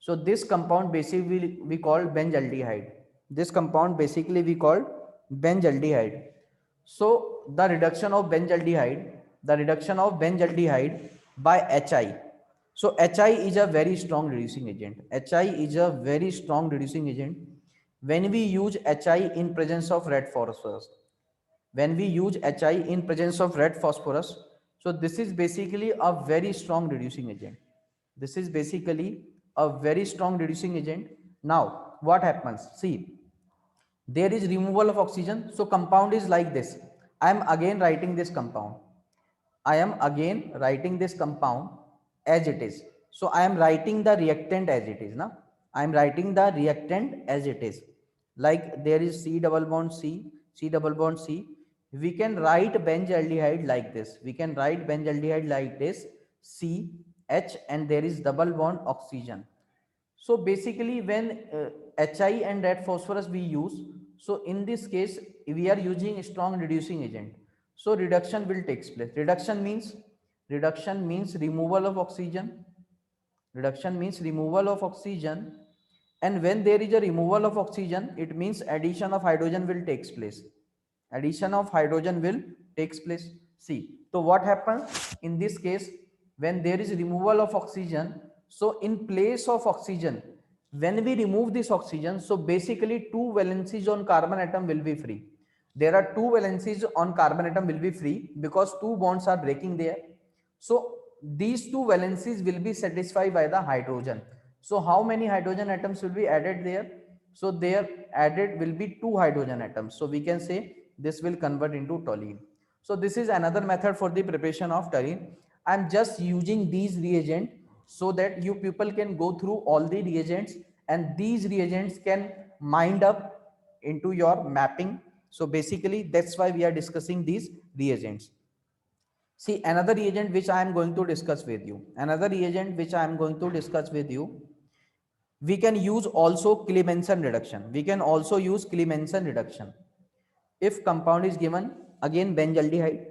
so this compound basically we call benzaldehyde. So the reduction of benzaldehyde by HI. So HI is a very strong reducing agent. When we use HI in presence of red phosphorus, so this is basically a very strong reducing agent. Now what happens? See, there is removal of oxygen, so compound is like this. I am again writing this compound. I am again writing this compound as it is. So I am writing the reactant as it is. Now I am writing the reactant as it is. Like there is C double bond C, C double bond C. We can write benzaldehyde like this. We can write benzaldehyde like this, C, H, and there is double bond oxygen. So basically when HI and red phosphorus we use, so in this case we are using strong reducing agent. So reduction will takes place. Reduction means removal of oxygen. Reduction means removal of oxygen. And when there is a removal of oxygen, it means addition of hydrogen will takes place. Addition of hydrogen will takes place. See, so what happens in this case when there is removal of oxygen? So in place of oxygen, when we remove this oxygen, so basically two valencies on carbon atom will be free. There are two valencies on carbon atom will be free because two bonds are breaking there. So these two valencies will be satisfied by the hydrogen. So how many hydrogen atoms will be added there? So there added will be two hydrogen atoms. So we can say this will convert into toluene. So this is another method for the preparation of toluene. I am just using these reagents so that you people can go through all the reagents, and these reagents can mind up into your mapping. So basically that's why we are discussing these reagents. See, another reagent which I am going to discuss with you. Another reagent which I am going to discuss with you. We can use also Clemmensen reduction. We can also use Clemmensen reduction. If compound is given, again benzaldehyde.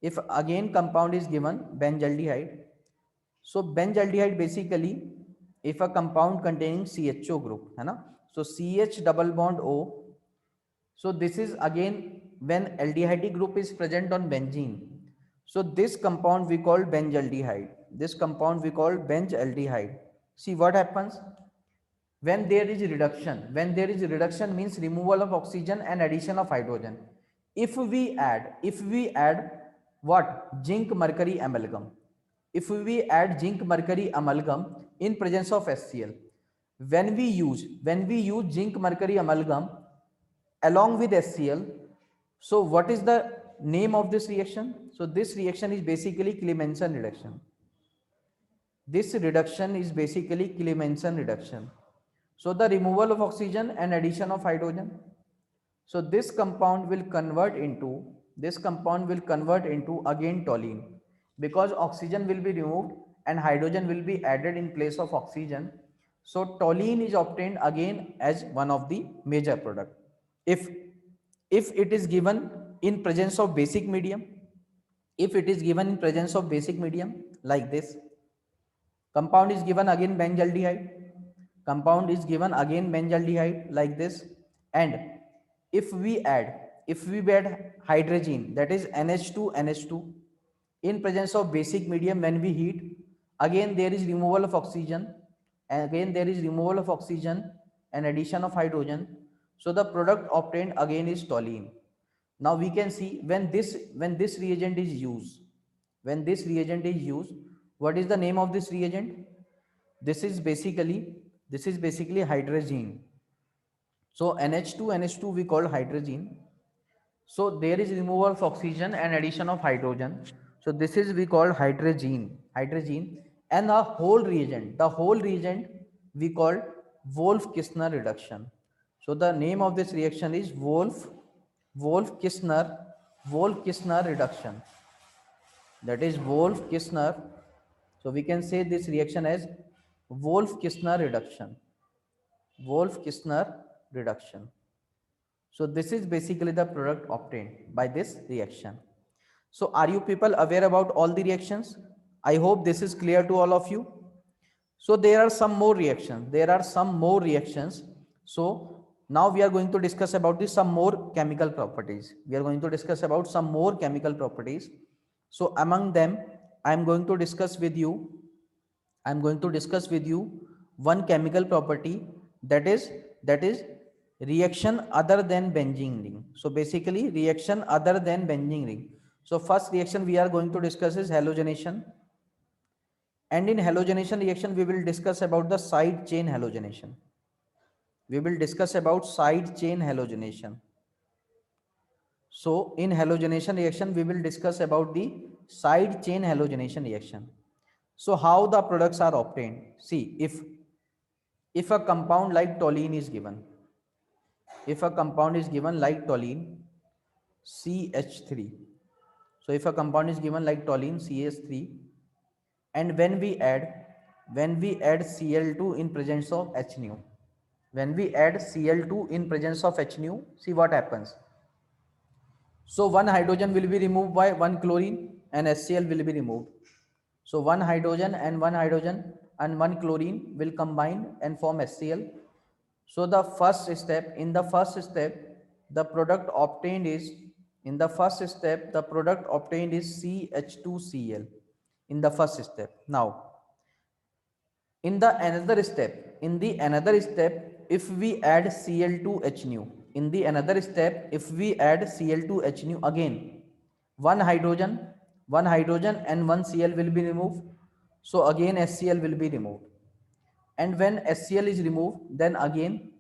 If again compound is given, benzaldehyde. So benzaldehyde basically, if a compound containing CHO group, है ना? So CH double bond O. So this is again when aldehyde group is present on benzene. So this compound we call benzaldehyde. This compound we call benzaldehyde. See what happens when there is reduction. When there is reduction means removal of oxygen and addition of hydrogen. If we add what? Zinc mercury amalgam. If we add zinc mercury amalgam in presence of HCl, when we use zinc mercury amalgam along with HCl, so what is the name of this reaction? So this reaction is basically Clemmensen reduction. This reduction is basically Clemmensen reduction. So the removal of oxygen and addition of hydrogen. So this compound will convert into again toluene, because oxygen will be removed and hydrogen will be added in place of oxygen. So toluene is obtained again as one of the major product. If if it is given in presence of basic medium, if it is given in presence of basic medium like this, compound is given again benzaldehyde. Compound is given again benzaldehyde like this. And if we add hydrogen, that is NH2 in presence of basic medium, when we heat, again there is removal of oxygen, and again there is removal of oxygen and addition of hydrogen. So the product obtained again is toluene. Now we can see when this reagent is used, what is the name of this reagent? This is basically hydrazine. So NH2 we call hydrazine. So there is removal of oxygen and addition of hydrogen. So this is we call hydrazine. And the whole reagent we call Wolff-Kissner reduction. So the name of this reaction is Wolff-Kissner reduction. That is Wolff-Kissner. So we can say this reaction as Wolff-Kissner reduction. Wolff-Kissner reduction. So this is basically the product obtained by this reaction. So are you people aware about all the reactions? I hope this is clear to all of you. So there are some more reactions. So now we are going to discuss about some more chemical properties. So among them, I am going to discuss with you one chemical property, that is reaction other than benzene ring. So basically reaction other than benzene ring. So first reaction we are going to discuss is halogenation. And in halogenation reaction we will discuss about the side chain halogenation. So in halogenation reaction we will discuss about the side chain halogenation reaction. So how the products are obtained? See, if a compound like toluene is given, if a compound is given like toluene CH3. So if a compound is given like toluene CH3, and when we add Cl2 in presence of H nu, when we add Cl2 in presence of H nu, see what happens. So one hydrogen will be removed by one chlorine and HCl will be removed. So one chlorine will combine and form HCl. So the first step, the product obtained is, CH2Cl in the first step. Now, in the another step, if we add Cl2H nu, if we add Cl2H nu again, one hydrogen, and one Cl will be removed. So again HCl will be removed. And when HCl is removed, then again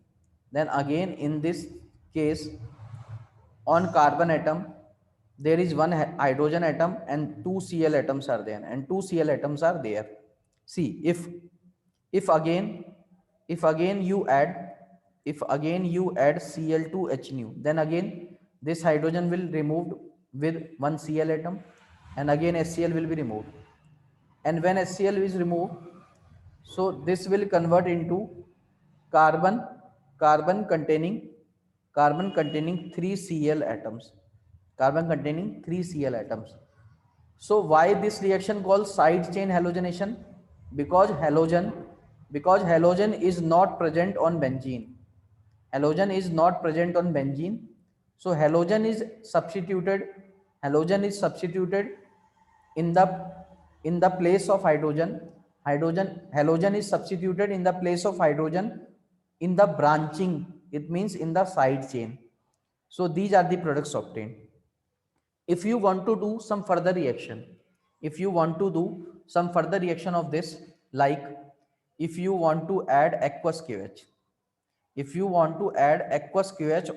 in this case, on carbon atom, there is one hydrogen atom and two Cl atoms are there, See, if again if again you add Cl2H nu, then again this hydrogen will removed with one Cl atom, and again HCl will be removed. And when HCl is removed, so this will convert into carbon carbon containing carbon containing 3 Cl atoms, So why this reaction called side chain halogenation? Because halogen is not present on benzene. So halogen is substituted in the place of halogen is substituted in the place of hydrogen in the branching, it means in the side chain. So these are the products obtained. If you want to do some further reaction, of this, like if you want to add aqueous KOH,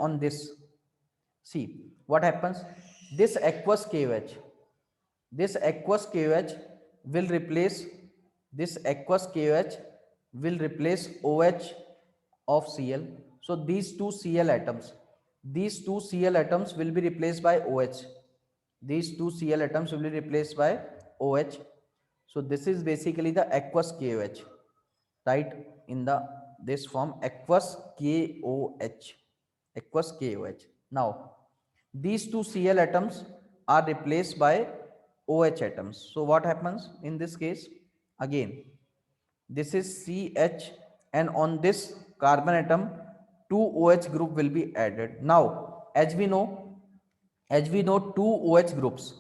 on this, see what happens. This aqueous KOH, will replace OH of Cl. So these two Cl atoms will be replaced by OH. So this is basically the aqueous KOH, right? In the this form, aqueous KOH. Now these two Cl atoms are replaced by OH atoms. So what happens in this case? Again, this is CH, and on this carbon atom, two OH group will be added. Now, as we know, two OH groups,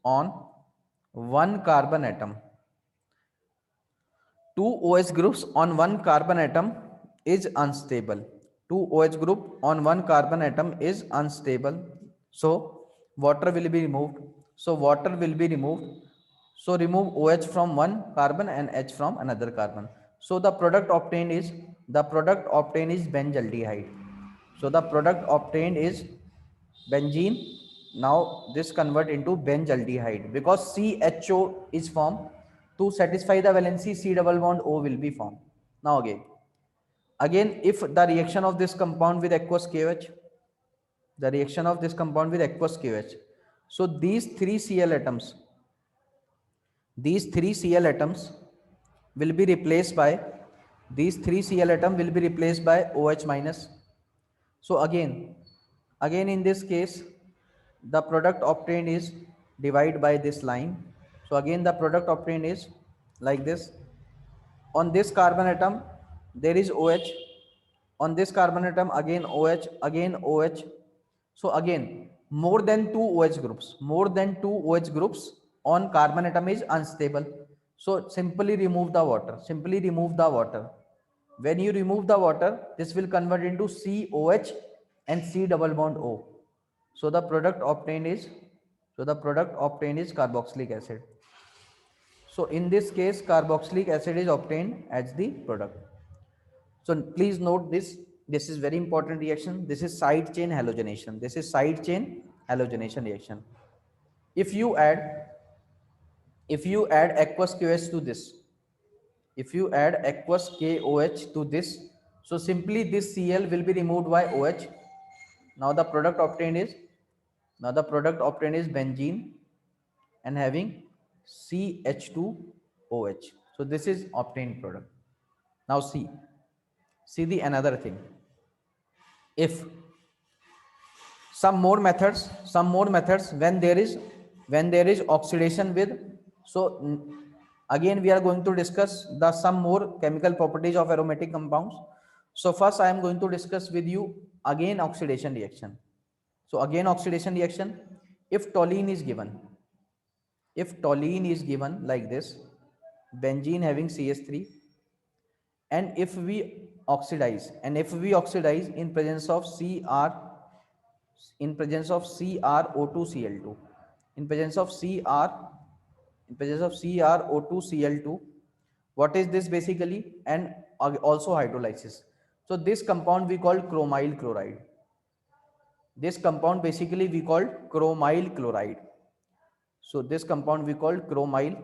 on one carbon atom. Two OH groups on one carbon atom is unstable. So water will be removed. So remove OH from one carbon and H from another carbon. So the product obtained is benzaldehyde. So the product obtained is benzene. Now this convert into benzaldehyde because CHO is formed. To satisfy the valency, C double bond O will be formed. Now again if the reaction of this compound with aqueous KOH, so these three Cl atoms will be replaced by OH minus. So again in this case, the product obtained is divided by this line. So again the product obtained is like this. On this carbon atom there is OH, on this carbon atom again OH. So again more than two OH groups on carbon atom is unstable. So simply remove the water. When you remove the water, this will convert into COH and C double bond O. So the product obtained is carboxylic acid. So in this case, carboxylic acid is obtained as the product. So please note this. This is very important reaction. This is side chain halogenation. This is side chain halogenation reaction. If you add aqueous KOH to this, if you add aqueous KOH to this, so simply this Cl will be removed by OH. Now the product obtained is benzene and having CH2OH. So this is obtained product. Now see the another thing. If some more methods when there is oxidation with, so again we are going to discuss the some more chemical properties of aromatic compounds. So first I am going to discuss with you again oxidation reaction. So again oxidation reaction, if toluene is given, like this, benzene having CH3, and if we oxidize in presence of CrO2Cl2, in presence of CrO2Cl2, what is this basically? And also hydrolysis. So this compound we call chromyl chloride. This compound basically we call chromyl chloride. So this compound we call chromyl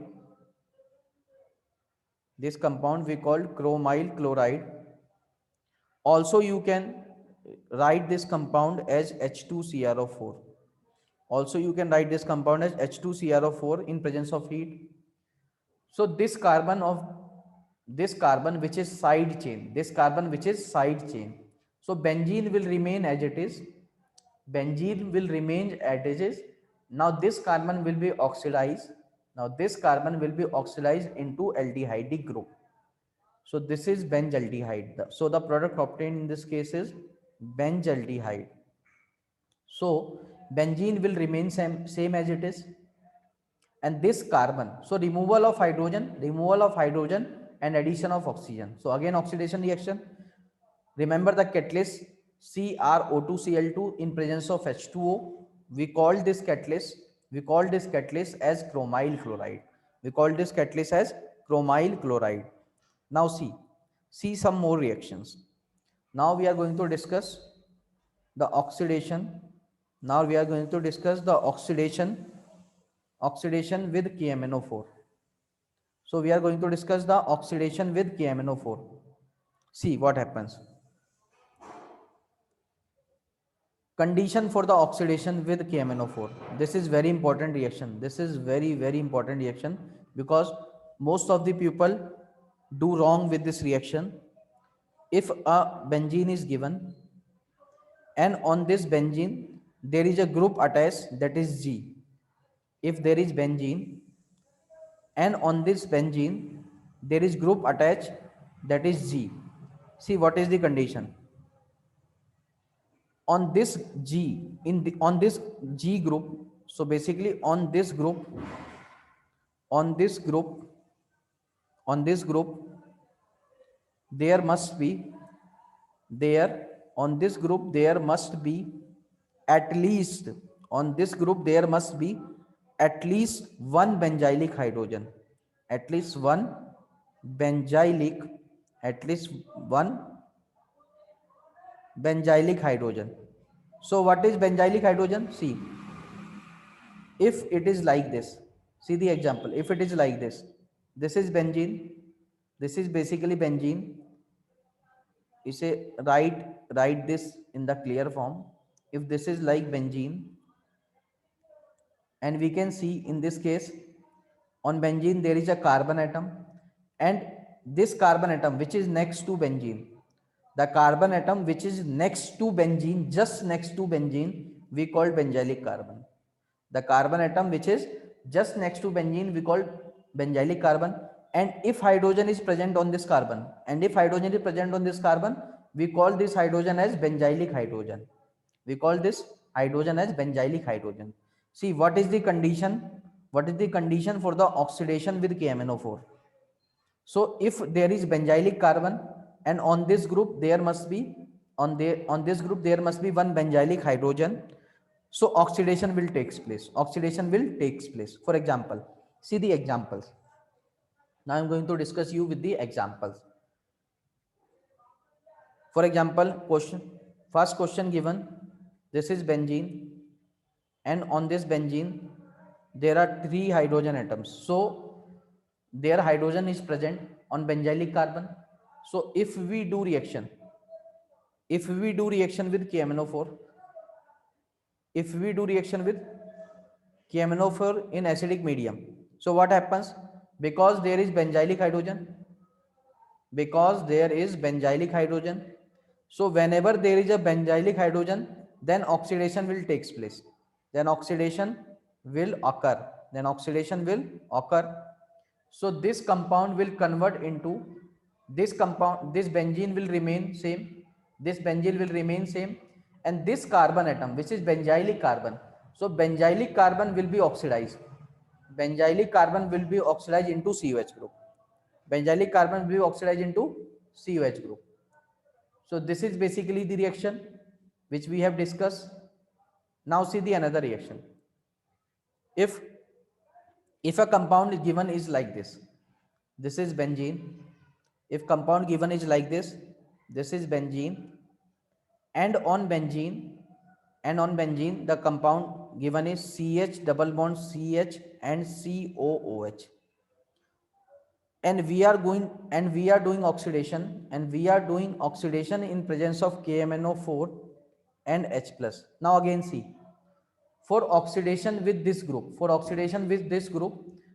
chloride. Also you can write this compound as H2CrO4. Also you can write this compound as H2CrO4 in presence of heat. So this carbon which is side chain, so benzene will remain as it is. Now this carbon will be oxidized. Into aldehyde group. So this is benzaldehyde. So the product obtained in this case is benzaldehyde. So benzene will remain same as it is. And this carbon, so removal of hydrogen and addition of oxygen. So again oxidation reaction. Remember the catalyst CrO2Cl2 in presence of H2O. We call this catalyst as chromyl chloride. Now see some more reactions. Now we are going to discuss the oxidation. Oxidation with KMnO4. So we are going to discuss the oxidation with KMnO4. See what happens. Condition for the oxidation with KMnO4. This is very important reaction. This is very, very important reaction because most of the people do wrong with this reaction. If a benzene is given and on this benzene there is a group attached, that is G. If there is benzene and on this benzene there is group attached, that is G. See what is the condition. On this G, on this G group, so basically on this group there must be at least one benzylic hydrogen, at least one benzylic hydrogen. So what is benzylic hydrogen? See, if it is like this, see the example. If it is like this, this is benzene, this is basically benzene. You say write this in the clear form. If this is like benzene, and we can see in this case on benzene there is a carbon atom, and this carbon atom which is next to benzene, the carbon atom which is next to benzene, just next to benzene, we call benzylic carbon. The carbon atom which is just next to benzene we call benzylic carbon. And if hydrogen is present on this carbon, we call this hydrogen as benzylic hydrogen. See what is the condition? What is the condition for the oxidation with KMnO4? So if there is benzylic carbon and on this group there must be one benzylic hydrogen, so oxidation will take place. For example, see the examples. Now I am going to discuss you with the examples. For example, first question given, this is benzene, and on this benzene there are 3 hydrogen atoms. So their hydrogen is present on benzylic carbon. So if we do reaction with KMnO4, if we do reaction with KMnO4 in acidic medium, so what happens? Because there is benzylic hydrogen, because there is benzylic hydrogen, so whenever there is a benzylic hydrogen, then oxidation will takes place, then oxidation will occur, then oxidation will occur. So this compound will convert into this compound, this benzene will remain same, this benzene will remain same, and this carbon atom which is benzylic carbon, so benzylic carbon will be oxidized, benzylic carbon will be oxidized into COH group, benzylic carbon will be oxidized into COH group. So this is basically the reaction which we have discussed. Now see the another reaction. If a compound is given is like this is benzene. If compound given is like this is benzene, and on benzene the compound given is CH double bond CH and COOH, and we are doing oxidation, in presence of KMnO4 and H plus. Now again see, for oxidation with this group,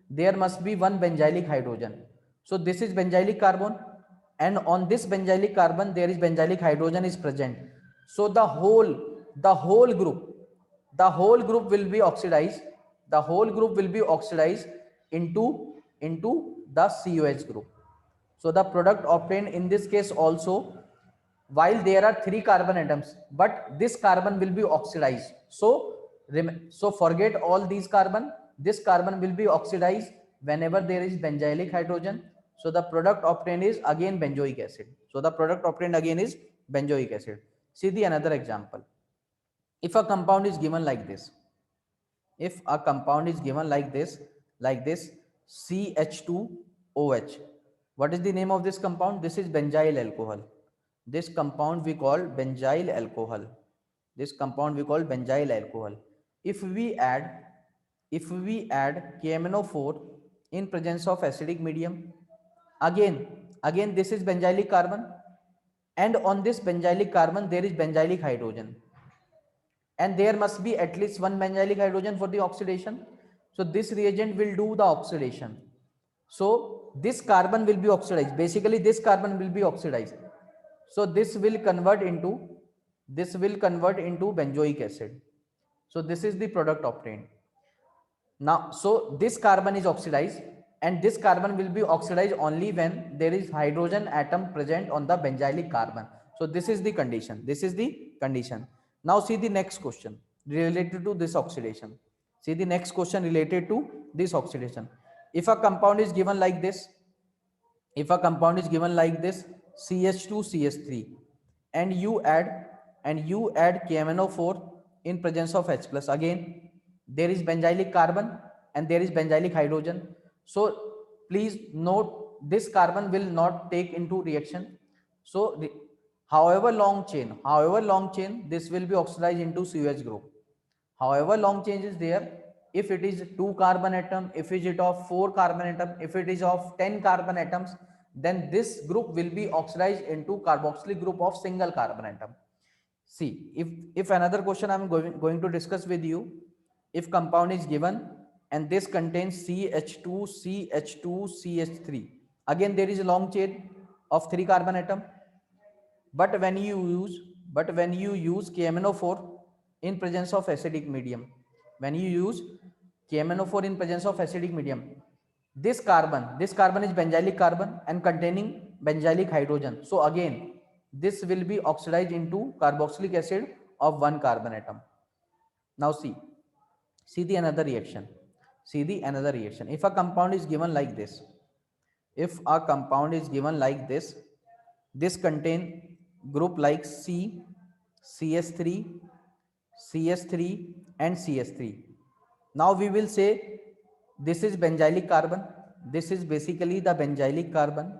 there must be one benzylic hydrogen. So this is benzylic carbon, and on this benzylic carbon there is benzylic hydrogen is present. So the whole group will be oxidized, into the COH group. So the product obtained in this case also, while there are 3 carbon atoms, but this carbon will be oxidized. So forget all these carbon, this carbon will be oxidized whenever there is benzylic hydrogen. So the product obtained is again benzoic acid. See the another example. If a compound is given like this, CH2OH, what is the name of this compound? This is benzyl alcohol. This compound we call benzyl alcohol. If we add KMnO4 in presence of acidic medium, again this is benzylic carbon, and on this benzylic carbon there is benzylic hydrogen, and there must be at least one benzylic hydrogen for the oxidation. So this reagent will do the oxidation. So this carbon will be oxidized. Basically this carbon will be oxidized. So this will convert into benzoic acid. So this is the product obtained. Now, so this carbon is oxidized, and this carbon will be oxidized only when there is hydrogen atom present on the benzylic carbon. So this is the condition. Now see the next question related to this oxidation. If a compound is given like this, CH2CH3, and you add KMnO4 in presence of H plus, again there is benzylic carbon and there is benzylic hydrogen. So please note, this carbon will not take into reaction. So however long chain, this will be oxidized into COH group. However long chain is there, if it is 2 carbon atom, if it is of 4 carbon atom, if it is of 10 carbon atoms, then this group will be oxidized into carboxylic group of single carbon atom. See, if another question I am going to discuss with you, if compound is given and this contains CH2CH3, again there is a long chain of 3 carbon atom, but when you use KMnO4 in presence of acidic medium, this carbon is benzylic carbon and containing benzylic hydrogen. So again this will be oxidized into carboxylic acid of 1 carbon atom. Now see the another reaction. If a compound is given like this, this contain group like C, CS3 and CS3. Now we will say this is benzylic carbon, this is basically the benzylic carbon,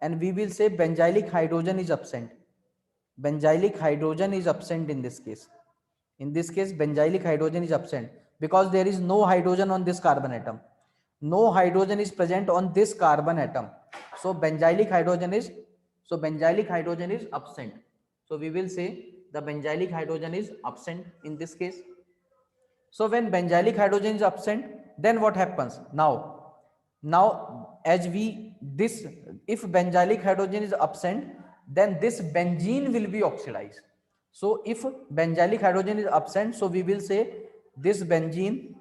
and we will say benzylic hydrogen is absent. Benzylic hydrogen is absent in this case. In this case, benzylic hydrogen is absent because there is no hydrogen on this carbon atom. No hydrogen is present on this carbon atom. So benzylic hydrogen is absent. So we will say the benzylic hydrogen is absent in this case. So when benzylic hydrogen is absent, then what happens? Now as we this if benzylic hydrogen is absent, then this benzene will be oxidized. So if benzylic hydrogen is absent, so we will say this benzene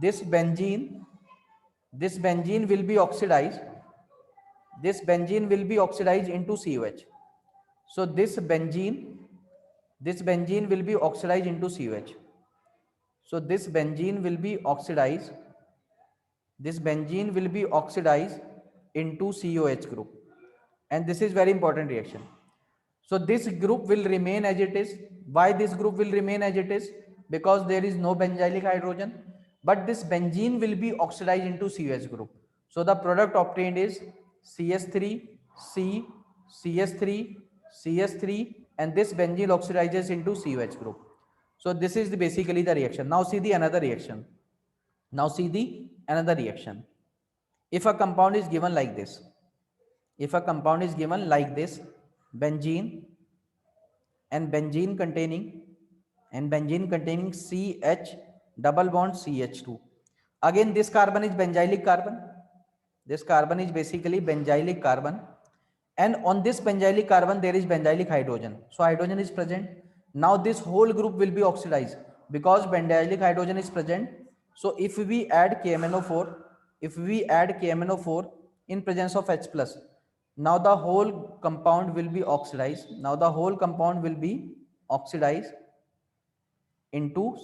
this benzene this benzene will be oxidized. This benzene will be oxidized into COH. So this benzene will be oxidized into COH. So this benzene will be oxidized. This benzene will be oxidized into COH group. And this is very important reaction. So this group will remain as it is. Why this group will remain as it is? Because there is no benzylic hydrogen. But this benzene will be oxidized into COH group. So the product obtained is CS3, C, CS3, CS3, and this benzene oxidizes into COH group. So this is basically the reaction. Now see the another reaction. If a compound is given like this, benzene and benzene containing CH double bond CH2. Again, this carbon is benzylic carbon. This carbon is basically benzylic carbon, and on this benzylic carbon there is benzylic hydrogen. So hydrogen is present. Now this whole group will be oxidized because benzylic hydrogen is present. So if we add KMnO4, in presence of H plus, now the whole compound will be oxidized. Into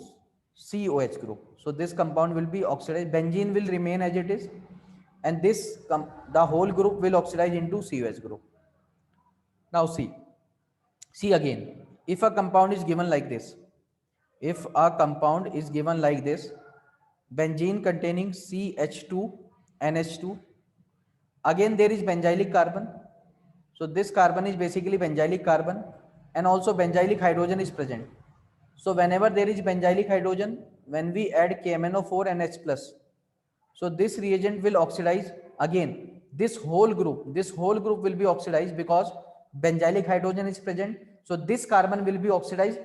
COH group. So this compound will be oxidized. Benzene will remain as it is, and the whole group will oxidize into COH group. Now see again, if a compound is given like this, benzene containing CH2 NH2, again there is benzylic carbon. So this carbon is basically benzylic carbon, and also benzylic hydrogen is present. So whenever there is benzylic hydrogen, when we add KMnO4 and H plus, so this reagent will oxidize again. This whole group will be oxidized because benzylic hydrogen is present. So this carbon will be oxidized.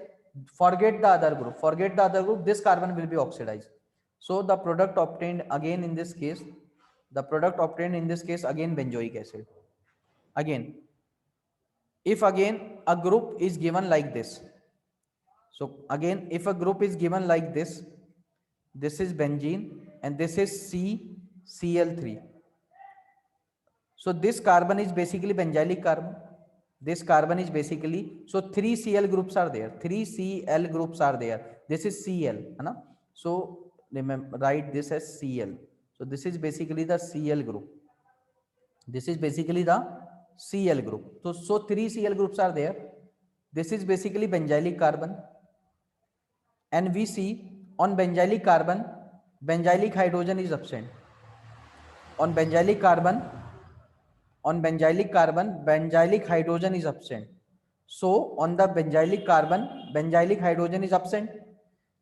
Forget the other group. This carbon will be oxidized. So the product obtained again in this case, again benzoic acid. Again, if again a group is given like this. So again, if a group is given like this is benzene and this is CCl3. So this carbon is basically benzylic carbon. So 3 Cl groups are there. This is Cl, है ना? So remember, write this as Cl. So this is basically the Cl group. So 3 Cl groups are there. This is basically benzylic carbon. And we see on benzylic carbon, benzylic hydrogen is absent. On benzylic carbon, benzylic hydrogen is absent. So on the benzylic carbon, benzylic hydrogen is absent.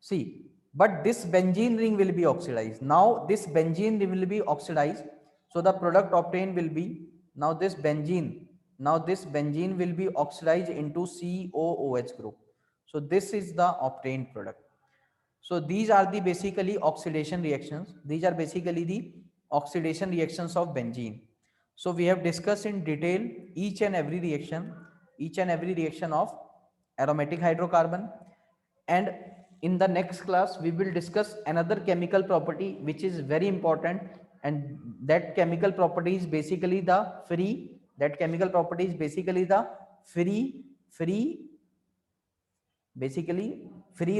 See, but this benzene ring will be oxidized. Now this benzene ring will be oxidized. So the product obtained will be, now this benzene will be oxidized into COOH group. So this is the obtained product. So these are the basically oxidation reactions. These are basically the oxidation reactions of benzene. So we have discussed in detail each and every reaction of aromatic hydrocarbon. And in the next class, we will discuss another chemical property which is very important, and that chemical property is basically the free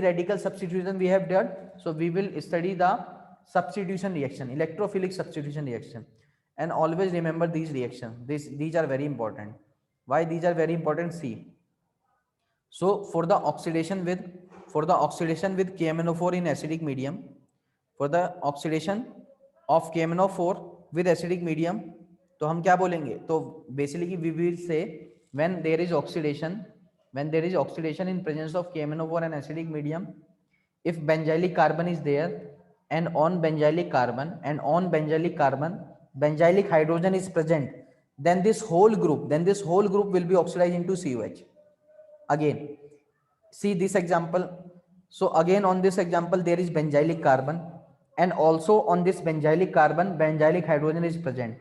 radical substitution we have done. So we will study the substitution reaction, electrophilic substitution reaction, and always remember these reactions. These are very important. Why these are very important? See, so for the oxidation with KMnO4 in acidic medium, for the oxidation of KMnO4 with acidic medium, तो हम क्या बोलेंगे, तो basically we will say when there is oxidation, when there is oxidation in presence of KMnO4 and acidic medium, if benzylic carbon is there and on benzylic carbon benzylic hydrogen is present, then this whole group will be oxidized into COH. Again, see this example. So again on this example there is benzylic carbon, and also on this benzylic carbon benzylic hydrogen is present.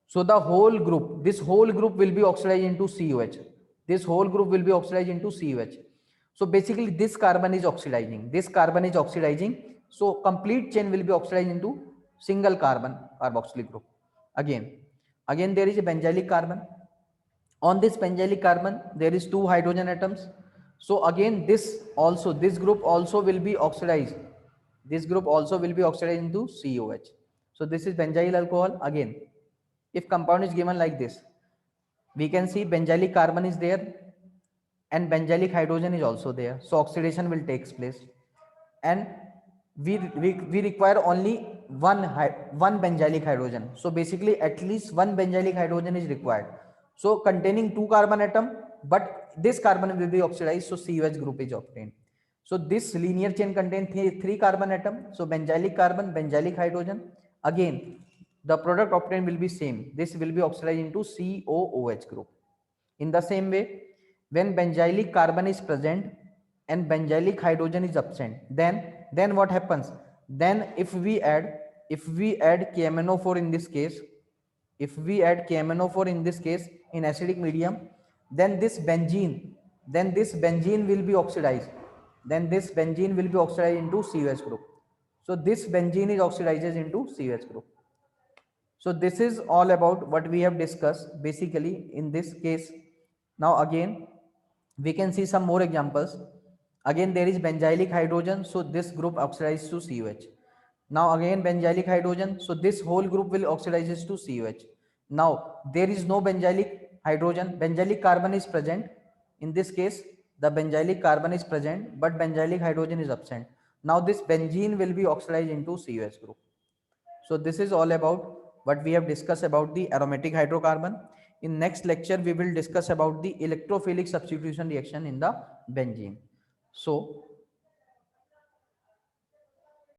So the whole group, this whole group will be oxidized into COH. This whole group will be oxidized into COH. So basically this carbon is oxidizing, this carbon is oxidizing. So complete chain will be oxidized into single carbon carboxylic group. Again there is a benzylic carbon. On this benzylic carbon there is two hydrogen atoms. So again this group also will be oxidized, this group also will be oxidized into COH. So this is benzyl alcohol. Again, if compound is given like this, we can see benzylic carbon is there and benzylic hydrogen is also there, so oxidation will take place. And we require only one benzylic hydrogen. So basically at least one benzylic hydrogen is required, so containing two carbon atom, but this carbon will be oxidized, so COH group is obtained. So this linear chain contains three carbon atom, so benzylic carbon, benzylic hydrogen. Again the product obtained will be same, this will be oxidized into COOH group. In the same way, when benzylic carbon is present and benzylic hydrogen is absent, then what happens? Then if we add KMnO4 in this case, if we add KMnO4 in this case in acidic medium, then this benzene will be oxidized. Then this benzene will be oxidized into COH group. So this benzene is oxidizes into COH group. So this is all about what we have discussed basically in this case. Now again we can see some more examples. Again there is benzylic hydrogen, so this group oxidizes to COH. Now again benzylic hydrogen, so this whole group will oxidizes to COH. Now there is no benzylic hydrogen, benzylic carbon is present. In this case the benzylic carbon is present but benzylic hydrogen is absent. Now this benzene will be oxidized into COH group. So this is all about what we have discussed about the aromatic hydrocarbon. In next lecture, we will discuss about the electrophilic substitution reaction in the benzene. So